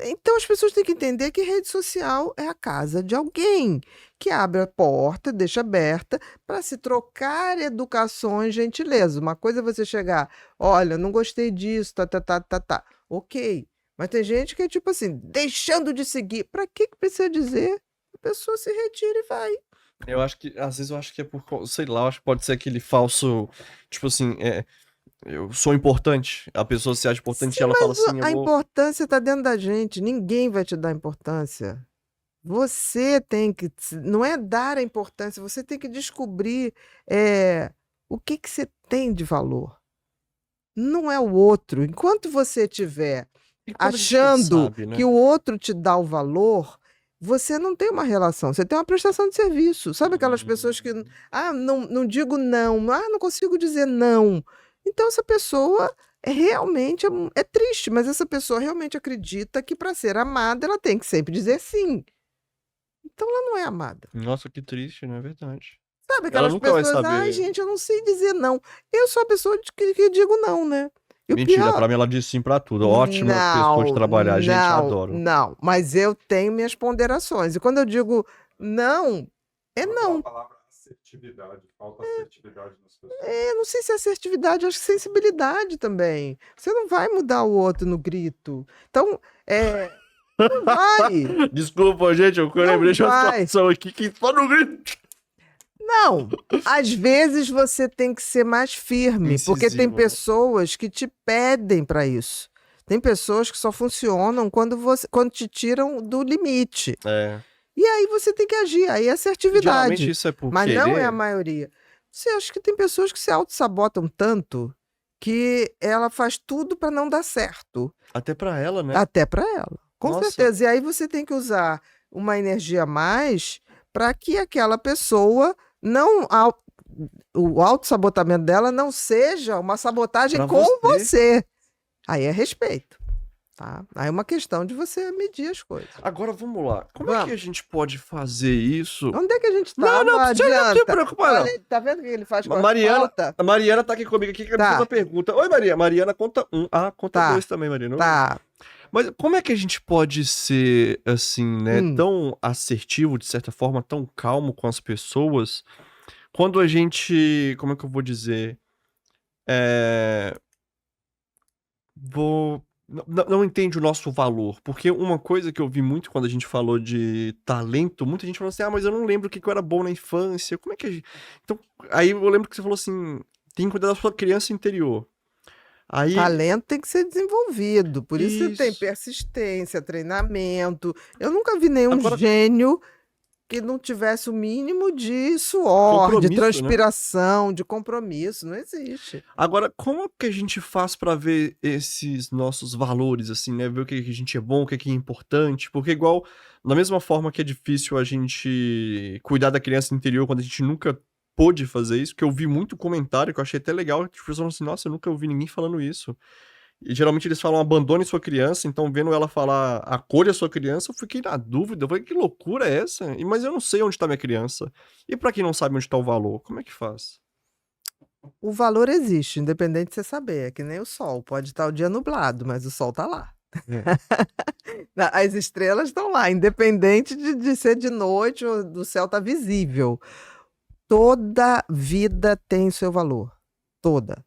Speaker 1: Então as pessoas têm que entender que rede social é a casa de alguém que abre a porta, deixa aberta para se trocar educações, gentileza. Uma coisa é você chegar, olha, não gostei disso, tá. Ok, mas tem gente que é tipo assim, deixando de seguir. Para que precisa dizer? A pessoa se retira e vai.
Speaker 2: Eu acho que, às vezes eu acho que é por, sei lá, eu acho que pode ser aquele falso, tipo assim, eu sou importante, a pessoa se acha importante e ela fala assim,
Speaker 1: a importância está dentro da gente, ninguém vai te dar importância. Você tem que, não é dar a importância, você tem que descobrir o que você tem de valor. Não é o outro. Enquanto você estiver achando
Speaker 2: sabe, né?
Speaker 1: que o outro te dá o valor, você não tem uma relação, você tem uma prestação de serviço. Sabe aquelas pessoas que, não digo não, não consigo dizer não. Então essa pessoa realmente é triste, mas essa pessoa realmente acredita que para ser amada ela tem que sempre dizer sim. Então ela não é amada.
Speaker 2: Nossa, que triste, não é verdade.
Speaker 1: Sabe
Speaker 2: Ela
Speaker 1: aquelas
Speaker 2: nunca vai
Speaker 1: pessoas,
Speaker 2: saber.
Speaker 1: gente, eu não sei dizer não. Eu sou a pessoa que digo não, né? E o
Speaker 2: Mentira,
Speaker 1: pior,
Speaker 2: pra mim ela diz sim pra tudo. Ótima pessoa de trabalhar, gente, adoro.
Speaker 1: não, mas eu tenho minhas ponderações. E quando eu digo não, é não.
Speaker 3: A palavra assertividade, falta assertividade nas pessoas.
Speaker 1: Eu não sei se é assertividade, acho que sensibilidade também. Você não vai mudar o outro no grito. Então, não vai.
Speaker 2: Desculpa, gente, eu lembrei de uma
Speaker 1: vai.
Speaker 2: situação aqui que só no grito.
Speaker 1: Não, às vezes você tem que ser mais firme, porque tem
Speaker 2: Incisivo, né?
Speaker 1: pessoas que te pedem para isso. Tem pessoas que só funcionam quando te tiram do limite. E aí você tem que agir, aí é assertividade.
Speaker 2: Geralmente isso é por
Speaker 1: Mas não é
Speaker 2: querer.
Speaker 1: a maioria. Você acha que tem pessoas que se auto-sabotam tanto que ela faz tudo para não dar certo.
Speaker 2: Até pra ela, né?
Speaker 1: Até para ela. Com
Speaker 2: Nossa.
Speaker 1: certeza. E aí você tem que usar uma energia a mais para que aquela pessoa não. O autossabotamento dela não seja uma sabotagem
Speaker 2: Pra
Speaker 1: com
Speaker 2: você.
Speaker 1: você. Aí é respeito. Tá? Aí é uma questão de você medir as coisas.
Speaker 2: Agora vamos lá. Como é
Speaker 1: Vamos.
Speaker 2: que a gente pode fazer isso?
Speaker 1: Onde é que a gente tá?
Speaker 2: Não, você não se preocupa, não.
Speaker 1: Olha, tá vendo o que ele faz com
Speaker 2: Mariana-
Speaker 1: a pauta?
Speaker 2: A Mariana tá aqui comigo aqui, que
Speaker 1: Tá.
Speaker 2: fez uma pergunta. Oi, Maria. Mariana conta um. Conta
Speaker 1: Tá.
Speaker 2: dois também, Mariana.
Speaker 1: Tá.
Speaker 2: Mas como é que a gente pode ser, assim, né, tão assertivo, de certa forma, tão calmo com as pessoas, quando a gente, como é que eu vou dizer, não entende o nosso valor? Porque uma coisa que eu vi muito quando a gente falou de talento, muita gente falou assim, mas eu não lembro o que eu era bom na infância, como é que a gente... Então, aí eu lembro que você falou assim, tem que cuidar da sua criança interior. Aí,
Speaker 1: Talento tem que ser desenvolvido. Por isso
Speaker 2: Isso.
Speaker 1: tem persistência, treinamento. Eu nunca vi nenhum
Speaker 2: Agora-
Speaker 1: gênio que não tivesse o mínimo de suor,
Speaker 2: Compromisso,
Speaker 1: de
Speaker 2: né?
Speaker 1: transpiração, de compromisso. Não existe.
Speaker 2: Agora, como que a gente faz pra ver esses nossos valores, assim, né? Ver o que a gente é bom, o que é importante. Porque igual, da mesma forma que é difícil a gente cuidar da criança interior quando a gente nunca pôde fazer isso, que eu vi muito comentário que eu achei até legal, que as pessoas falam assim, nossa, eu nunca ouvi ninguém falando isso. E geralmente eles falam, abandone sua criança, então vendo ela falar, acolha sua criança, eu fiquei na dúvida, eu falei, que loucura é essa? Mas eu não sei onde tá minha criança. E pra quem não sabe onde tá o valor, como é que faz?
Speaker 1: O valor existe, independente de você saber. É que nem o sol. Pode estar o dia nublado, mas o sol tá lá. As estrelas estão lá, independente de ser de noite ou do céu tá visível. Toda vida tem seu valor. Toda.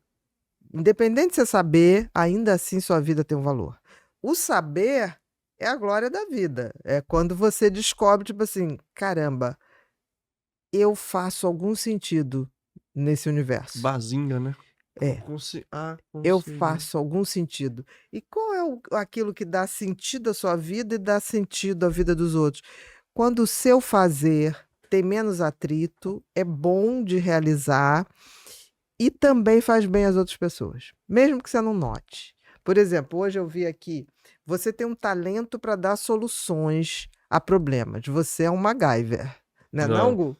Speaker 1: Independente de você saber, ainda assim sua vida tem um valor. O saber é a glória da vida. É quando você descobre, tipo assim, caramba, eu faço algum sentido nesse universo.
Speaker 2: Bazinga, né?
Speaker 1: É. Eu faço algum sentido. E qual é aquilo que dá sentido à sua vida e dá sentido à vida dos outros? Quando o seu fazer tem menos atrito, é bom de realizar e também faz bem às outras pessoas, mesmo que você não note. Por exemplo, hoje eu vi aqui, você tem um talento para dar soluções a problemas. Você é um MacGyver, né, não, Gu?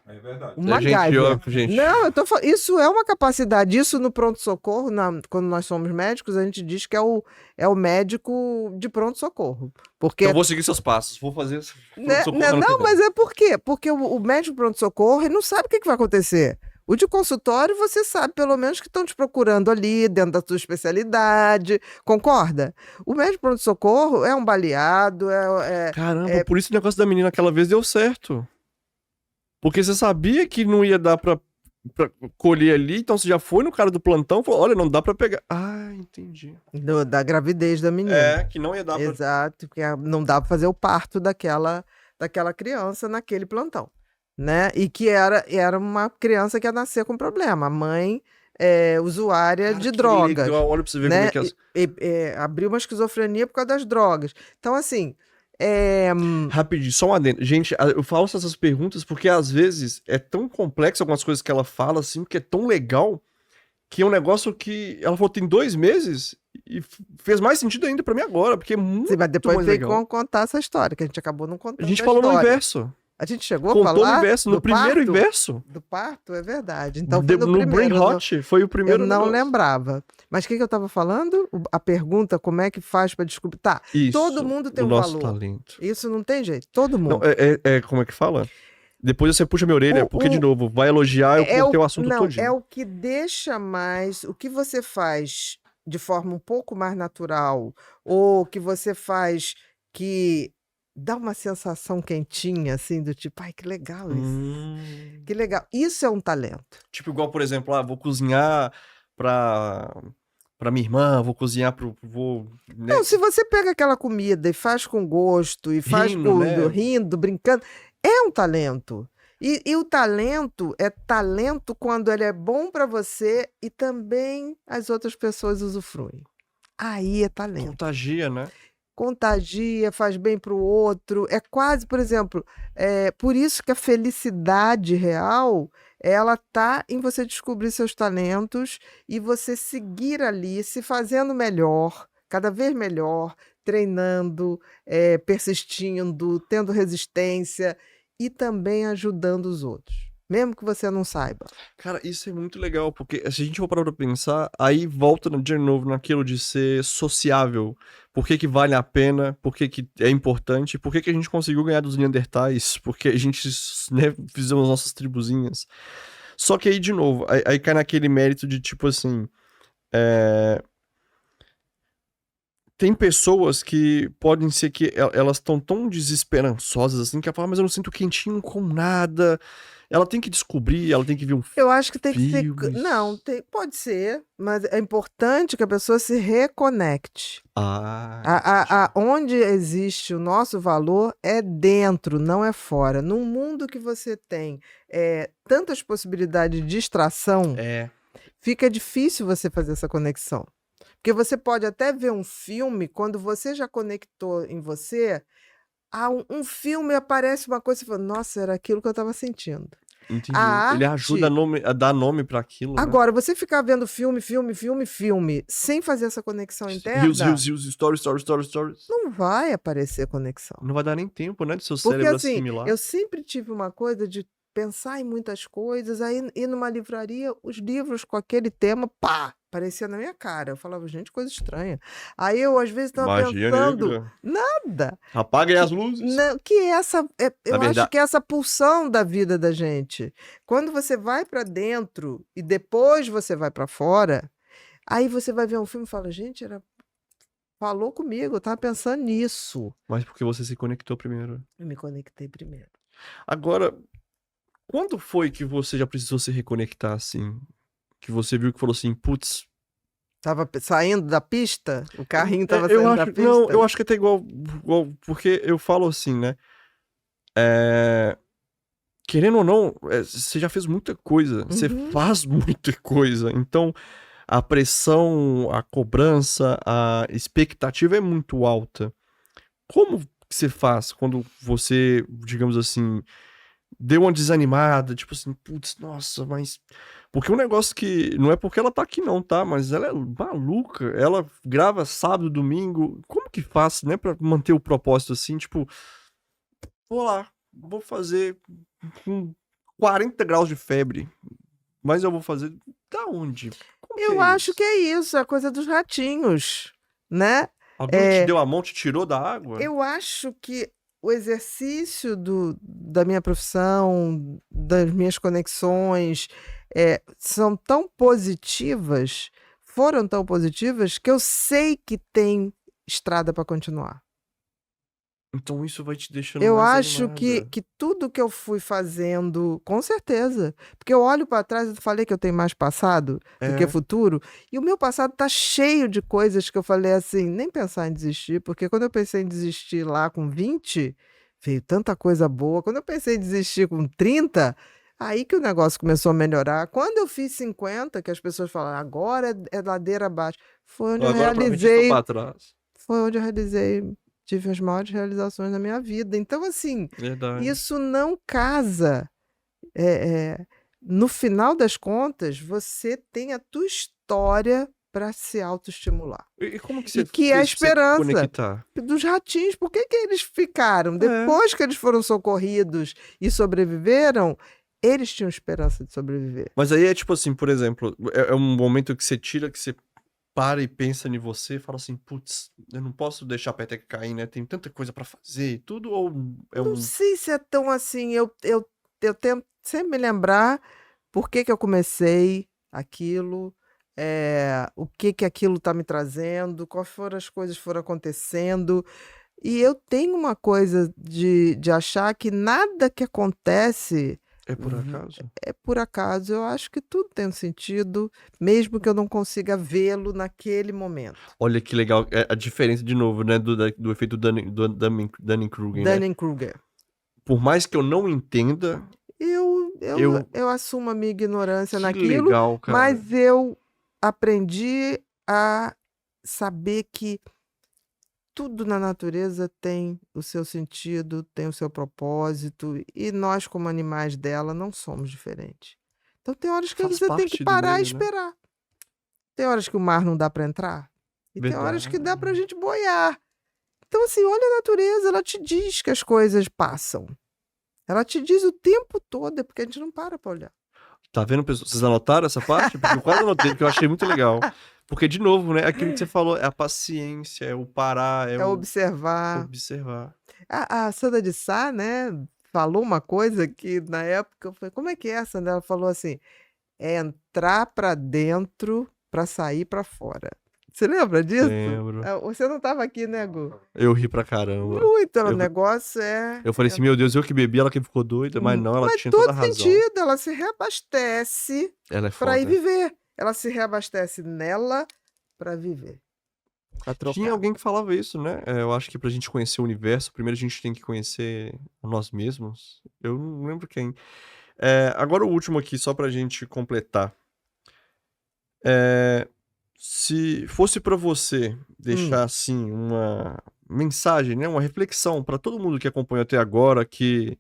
Speaker 3: É verdade.
Speaker 1: Um MacGyver.
Speaker 2: Gente.
Speaker 1: Não, eu tô falando, isso é uma capacidade. Isso no pronto-socorro, quando nós somos médicos, a gente diz que é o médico de pronto-socorro. Porque
Speaker 2: Eu vou seguir seus passos, vou fazer isso.
Speaker 1: não, mas é por quê? Porque o médico de pronto-socorro ele não sabe o que vai acontecer. O de consultório, você sabe pelo menos que estão te procurando ali, dentro da sua especialidade, concorda? O médico de pronto-socorro é um baleado,
Speaker 2: Caramba, por isso o negócio da menina aquela vez deu certo. Porque você sabia que não ia dar pra colher ali, então você já foi no cara do plantão e falou, olha, não dá pra pegar. Ah, entendi.
Speaker 1: Da gravidez da menina.
Speaker 2: É, que não ia dar pra...
Speaker 1: Exato, porque não dá pra fazer o parto daquela criança naquele plantão, né? E que era uma criança que ia nascer com problema. A mãe usuária
Speaker 2: Cara,
Speaker 1: de
Speaker 2: que
Speaker 1: drogas.
Speaker 2: legal, olha pra você ver
Speaker 1: Né?
Speaker 2: como é que é.
Speaker 1: Abriu uma esquizofrenia por causa das drogas. Então, assim,
Speaker 2: Rapidinho, só um adendo. Gente, eu faço essas perguntas porque às vezes é tão complexo algumas coisas que ela fala, assim, que é tão legal, que é um negócio que ela falou tem 2 meses e fez mais sentido ainda pra mim agora, porque é muito
Speaker 1: Sim, mas depois
Speaker 2: mais
Speaker 1: tem que
Speaker 2: legal.
Speaker 1: contar essa história, que a gente acabou não contando
Speaker 2: A gente
Speaker 1: a
Speaker 2: falou no
Speaker 1: história.
Speaker 2: inverso.
Speaker 1: A gente chegou a
Speaker 2: Contou no
Speaker 1: falar
Speaker 2: inverso, no
Speaker 1: do
Speaker 2: primeiro
Speaker 1: parto?
Speaker 2: inverso.
Speaker 1: Do parto, é verdade. Então foi no
Speaker 2: No Brain
Speaker 1: primeiro.
Speaker 2: Hot foi o
Speaker 1: Eu
Speaker 2: primeiro
Speaker 1: não
Speaker 2: negócio.
Speaker 1: lembrava. Mas o que eu estava falando? A pergunta, como é que faz para descobrir? Tá,
Speaker 2: Isso,
Speaker 1: todo mundo tem
Speaker 2: o
Speaker 1: um
Speaker 2: nosso
Speaker 1: valor.
Speaker 2: talento.
Speaker 1: Isso não tem jeito, todo
Speaker 2: Não,
Speaker 1: mundo.
Speaker 2: como é que fala? Depois você puxa minha orelha, porque, de novo, vai elogiar, eu cortei o assunto
Speaker 1: Não,
Speaker 2: todinho.
Speaker 1: é o que deixa mais, o que você faz de forma um pouco mais natural, ou que você faz que dá uma sensação quentinha, assim, do tipo, ai, que legal isso. Que legal. Isso é um talento.
Speaker 2: Tipo, igual, por exemplo, vou cozinhar pra minha irmã, vou cozinhar vou, né?
Speaker 1: Não, se você pega aquela comida e faz com gosto, e faz
Speaker 2: Rindo, né?
Speaker 1: rindo, brincando, é um talento. E o talento é talento quando ele é bom para você e também as outras pessoas usufruem. Aí é talento.
Speaker 2: Contagia, né?
Speaker 1: Contagia, faz bem para o outro. É quase, por exemplo, por isso que a felicidade real, ela tá em você descobrir seus talentos e você seguir ali, se fazendo melhor, cada vez melhor, treinando, persistindo, tendo resistência e também ajudando os outros, mesmo que você não saiba.
Speaker 2: Cara, isso é muito legal, porque se a gente for parar pra pensar, aí volta de novo naquilo de ser sociável. Por que vale a pena, por que é importante, por que a gente conseguiu ganhar dos Neandertais, porque a gente, né, fizemos nossas tribuzinhas. Só que aí, de novo, aí cai naquele mérito de, tipo assim, tem pessoas que podem ser que elas estão tão desesperançosas assim, que ela fala, mas eu não sinto quentinho com nada. Ela tem que descobrir, ela tem que ver um
Speaker 1: Eu acho que tem que ser.
Speaker 2: filmes.
Speaker 1: Não, pode ser, mas é importante que a pessoa se reconecte. Onde existe o nosso valor é dentro, não é fora. Num mundo que você tem tantas possibilidades de distração, fica difícil você fazer essa conexão. Porque você pode até ver um filme, quando você já conectou em você, um filme aparece uma coisa e você fala, nossa, era aquilo que eu estava sentindo.
Speaker 2: Entendi. Ele ajuda a dar nome para aquilo.
Speaker 1: Agora, você ficar vendo filme, sem fazer essa conexão interna.
Speaker 2: Rios, stories.
Speaker 1: Não vai aparecer conexão.
Speaker 2: Não vai dar nem tempo, né, do seu cérebro assimilar.
Speaker 1: Eu sempre tive uma coisa de pensar em muitas coisas, aí ir numa livraria, os livros com aquele tema, pá, aparecia na minha cara. Eu falava, gente, coisa estranha. Aí eu, às vezes, estava pensando...
Speaker 2: Negra.
Speaker 1: Nada.
Speaker 2: Apaguem as luzes.
Speaker 1: Não, eu acho que é essa pulsão da vida da gente. Quando você vai para dentro e depois você vai para fora, aí você vai ver um filme e fala, gente, falou comigo, eu estava pensando nisso.
Speaker 2: Mas porque você se conectou primeiro.
Speaker 1: Eu me conectei primeiro.
Speaker 2: Agora, quando foi que você já precisou se reconectar, assim? Que você viu que falou assim, putz...
Speaker 1: Tava saindo da pista? O carrinho tava saindo da pista?
Speaker 2: Não, eu acho que é até igual... Porque eu falo assim, né? Querendo ou não, você já fez muita coisa. Você faz muita coisa. Então, a pressão, a cobrança, a expectativa é muito alta. Como que você faz quando você, digamos assim... deu uma desanimada, tipo assim, putz, nossa, mas... Porque um negócio que... Não é porque ela tá aqui não, tá? Mas ela é maluca. Ela grava sábado, domingo. Como que faz, né? Pra manter o propósito assim, tipo... Vou lá, vou fazer com 40 graus de febre. Mas eu vou fazer... Da onde?
Speaker 1: Eu acho que é isso, a coisa dos ratinhos, né?
Speaker 2: Alguém te deu a mão, te tirou da água?
Speaker 1: Eu acho que o exercício da minha profissão, das minhas conexões, são tão positivas, foram tão positivas, que eu sei que tem estrada para continuar.
Speaker 2: Então isso vai te deixando
Speaker 1: Eu
Speaker 2: mais
Speaker 1: acho
Speaker 2: animada.
Speaker 1: que tudo que eu fui fazendo, com certeza, porque eu olho para trás, eu falei que eu tenho mais passado do que futuro, e o meu passado tá cheio de coisas que eu falei assim, nem pensar em desistir, porque quando eu pensei em desistir lá com 20, veio tanta coisa boa. Quando eu pensei em desistir com 30, aí que o negócio começou a melhorar. Quando eu fiz 50, que as pessoas falaram, agora é ladeira abaixo, foi onde eu realizei.
Speaker 2: Pra trás.
Speaker 1: Foi onde eu realizei tive as maiores realizações da minha vida. Então, assim,
Speaker 2: Verdade.
Speaker 1: isso não casa. No final das contas, você tem a tua história para se autoestimular.
Speaker 2: E como que
Speaker 1: E
Speaker 2: você
Speaker 1: que é a
Speaker 2: fez pra você
Speaker 1: esperança
Speaker 2: conectar?
Speaker 1: dos ratinhos. Por que eles ficaram? Depois que eles foram socorridos e sobreviveram, eles tinham esperança de sobreviver.
Speaker 2: Mas aí é tipo assim, por exemplo, é um momento que você tira, que você para e pensa em você e fala assim, putz, eu não posso deixar a peteca cair, né? Tem tanta coisa pra fazer e tudo, ou é
Speaker 1: Não
Speaker 2: um...
Speaker 1: sei se é tão assim. Eu tento sempre me lembrar por que eu comecei aquilo, o que aquilo está me trazendo, quais foram as coisas que foram acontecendo. E eu tenho uma coisa de achar que nada que acontece
Speaker 2: É por acaso?
Speaker 1: é por acaso. Eu acho que tudo tem um sentido, mesmo que eu não consiga vê-lo naquele momento.
Speaker 2: Olha que legal, a diferença de novo, né, do efeito Dunning-Kruger, né?
Speaker 1: Dunning-Kruger.
Speaker 2: Por mais que eu não entenda,
Speaker 1: Eu assumo a minha ignorância
Speaker 2: que
Speaker 1: naquilo,
Speaker 2: legal, cara.
Speaker 1: mas eu aprendi a saber que tudo na natureza tem o seu sentido, tem o seu propósito, e nós, como animais dela, não somos diferentes. Então, tem horas que
Speaker 2: Faz
Speaker 1: você tem
Speaker 2: parte
Speaker 1: que
Speaker 2: do
Speaker 1: parar e
Speaker 2: meio, né?
Speaker 1: esperar. Tem horas que o mar não dá para entrar, e tem horas que dá pra gente boiar. Então, assim, olha a natureza, ela te diz que as coisas passam. Ela te diz o tempo todo, é porque a gente não para pra olhar.
Speaker 2: Tá vendo, pessoal? Vocês anotaram essa parte? Porque eu quase anotei, porque eu achei muito legal. Porque, de novo, né? Aquilo que você falou, é a paciência, é o parar, é o
Speaker 1: observar. A Sandra de Sá, né, falou uma coisa que na época eu falei, como é que é, Sandra? Ela falou assim, é entrar pra dentro pra sair pra fora. Você lembra disso?
Speaker 2: Lembro.
Speaker 1: Você não tava aqui, né, Gu?
Speaker 2: Eu ri pra caramba.
Speaker 1: Muito, o negócio
Speaker 2: Eu falei assim, meu Deus, eu que bebi, ela que ficou doida, mas não, ela tinha toda a razão.
Speaker 1: Mas todo sentido, ela se reabastece
Speaker 2: Ela é
Speaker 1: pra ir
Speaker 2: foda.
Speaker 1: viver. Ela se reabastece nela pra viver. Pra trocar.
Speaker 2: Tinha alguém que falava isso, né? Eu acho que pra gente conhecer o universo, primeiro a gente tem que conhecer nós mesmos. Eu não lembro quem. Agora o último aqui, só pra gente completar. Se fosse pra você deixar, assim, uma mensagem, né? Uma reflexão pra todo mundo que acompanhou até agora, que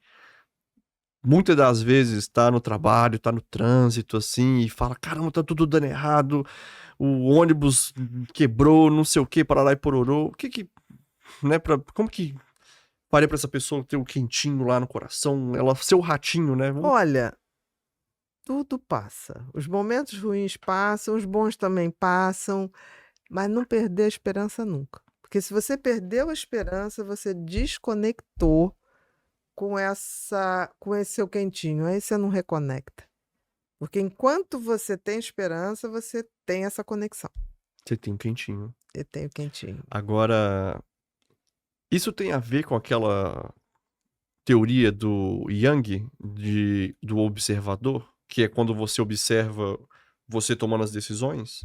Speaker 2: muitas das vezes tá no trabalho, tá no trânsito, assim, e fala, caramba, tá tudo dando errado, o ônibus quebrou, não sei o que, parará e pororô. O que né, como que faria pra essa pessoa ter o quentinho lá no coração, ela ser o ratinho, né?
Speaker 1: Olha, tudo passa. Os momentos ruins passam, os bons também passam, mas não perder a esperança nunca. Porque se você perdeu a esperança, você desconectou com esse seu quentinho. Aí você não reconecta. Porque enquanto você tem esperança, você tem essa conexão.
Speaker 2: Você tem um quentinho.
Speaker 1: Eu tenho quentinho.
Speaker 2: Agora, isso tem a ver com aquela teoria do Jung, do observador? Que é quando você observa você tomando as decisões?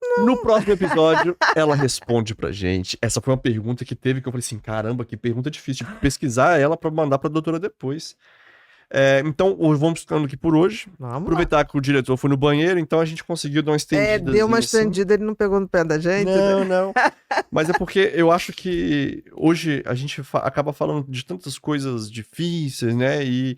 Speaker 2: Não. No próximo episódio, ela responde pra gente. Essa foi uma pergunta que teve que eu falei assim, caramba, que pergunta difícil. Tive que pesquisar ela pra mandar pra doutora depois. Então, vamos ficando aqui por hoje.
Speaker 1: Vamos
Speaker 2: aproveitar
Speaker 1: lá.
Speaker 2: que o diretor foi no banheiro, então a gente conseguiu dar uma estendida.
Speaker 1: Deu uma estendida, ele não pegou no pé da gente?
Speaker 2: Não,
Speaker 1: né?
Speaker 2: não. Mas é porque eu acho que hoje a gente acaba falando de tantas coisas difíceis, né? E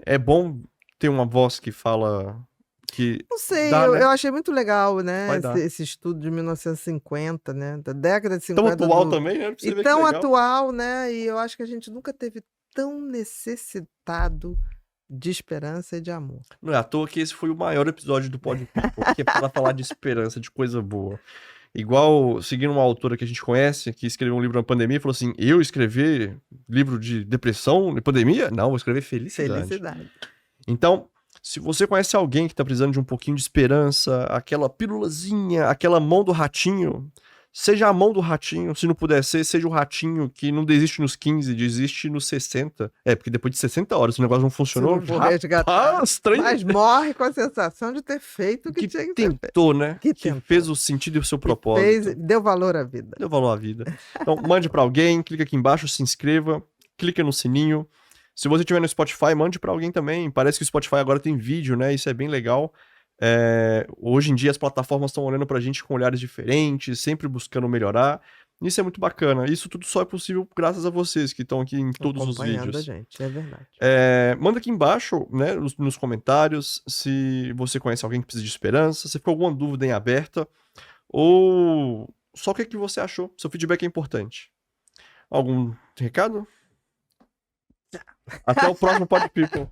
Speaker 2: é bom ter uma voz que fala que...
Speaker 1: Não sei,
Speaker 2: dá, né?
Speaker 1: eu achei muito legal, né?
Speaker 2: Vai dar.
Speaker 1: Esse estudo de 1950, né? Da década de 50.
Speaker 2: Tão atual também, né? Pra você ver
Speaker 1: E
Speaker 2: que
Speaker 1: tão
Speaker 2: legal.
Speaker 1: atual, né? E eu acho que a gente nunca teve tão necessitado de esperança e de amor.
Speaker 2: Não é à toa que esse foi o maior episódio do Pod People, que é para falar de esperança, de coisa boa. Igual, seguindo uma autora que a gente conhece, que escreveu um livro na pandemia, falou assim, eu escrever livro de depressão e pandemia? Não, vou escrever felicidade. Então, se você conhece alguém que tá precisando de um pouquinho de esperança, aquela pílulazinha, aquela mão do ratinho, seja a mão do ratinho, se não puder ser, seja o ratinho que não desiste nos 15, desiste nos 60. Porque depois de 60 horas o negócio não funcionou,
Speaker 1: Se não for resgatado,
Speaker 2: estranho.
Speaker 1: mas morre com a sensação de ter feito o que tinha que ter feito.
Speaker 2: Tentou, né?
Speaker 1: Que
Speaker 2: fez o sentido e o seu propósito.
Speaker 1: Deu valor à vida.
Speaker 2: Deu valor à vida. Então, mande pra alguém, clica aqui embaixo, se inscreva, clica no sininho. Se você estiver no Spotify, mande pra alguém também. Parece que o Spotify agora tem vídeo, né? Isso é bem legal. Hoje em dia as plataformas estão olhando pra gente com olhares diferentes, sempre buscando melhorar. Isso é muito bacana. Isso tudo só é possível graças a vocês que estão aqui em todos os vídeos.
Speaker 1: A gente, é verdade.
Speaker 2: Manda aqui embaixo, né, nos comentários, se você conhece alguém que precisa de esperança, se ficou alguma dúvida em aberta, ou só o que você achou. Seu feedback é importante. Algum recado? Até o próximo Pod People.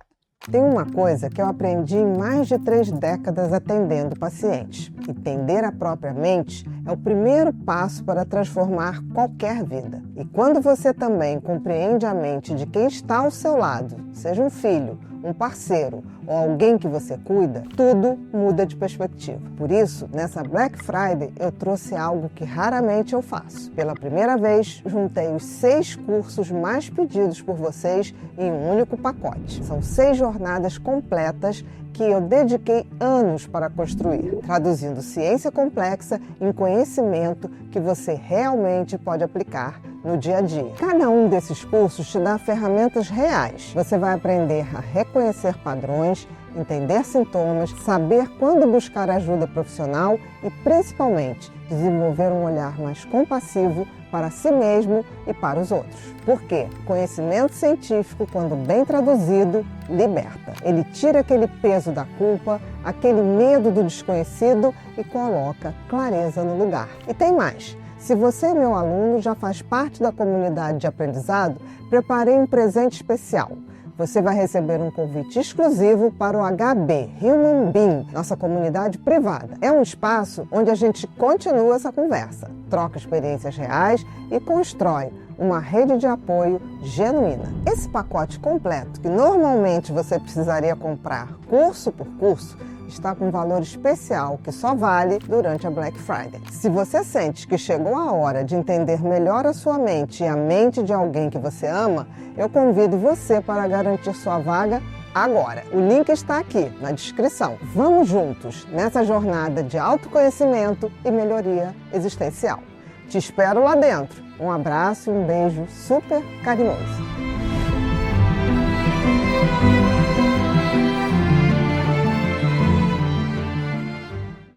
Speaker 4: Tem uma coisa que eu aprendi em mais de 3 décadas atendendo pacientes. Entender a própria mente é o primeiro passo para transformar qualquer vida. E quando você também compreende a mente de quem está ao seu lado, seja um filho, um parceiro ou alguém que você cuida, tudo muda de perspectiva. Por isso, nessa Black Friday, eu trouxe algo que raramente eu faço. Pela primeira vez, juntei os 6 cursos mais pedidos por vocês em um único pacote. São 6 jornadas completas que eu dediquei anos para construir, traduzindo ciência complexa em conhecimento que você realmente pode aplicar no dia a dia. Cada um desses cursos te dá ferramentas reais. Você vai aprender a reconhecer padrões, entender sintomas, saber quando buscar ajuda profissional e, principalmente, desenvolver um olhar mais compassivo para si mesmo e para os outros. Porque conhecimento científico, quando bem traduzido, liberta. Ele tira aquele peso da culpa, aquele medo do desconhecido e coloca clareza no lugar. E tem mais. Se você, meu aluno, já faz parte da comunidade de aprendizado, preparei um presente especial. Você vai receber um convite exclusivo para o HB, Human Being, nossa comunidade privada. É um espaço onde a gente continua essa conversa, troca experiências reais e constrói uma rede de apoio genuína. Esse pacote completo, que normalmente você precisaria comprar curso por curso, está com um valor especial que só vale durante a Black Friday. Se você sente que chegou a hora de entender melhor a sua mente e a mente de alguém que você ama, eu convido você para garantir sua vaga agora. O link está aqui na descrição. Vamos juntos nessa jornada de autoconhecimento e melhoria existencial. Te espero lá dentro. Um abraço e um beijo super carinhoso.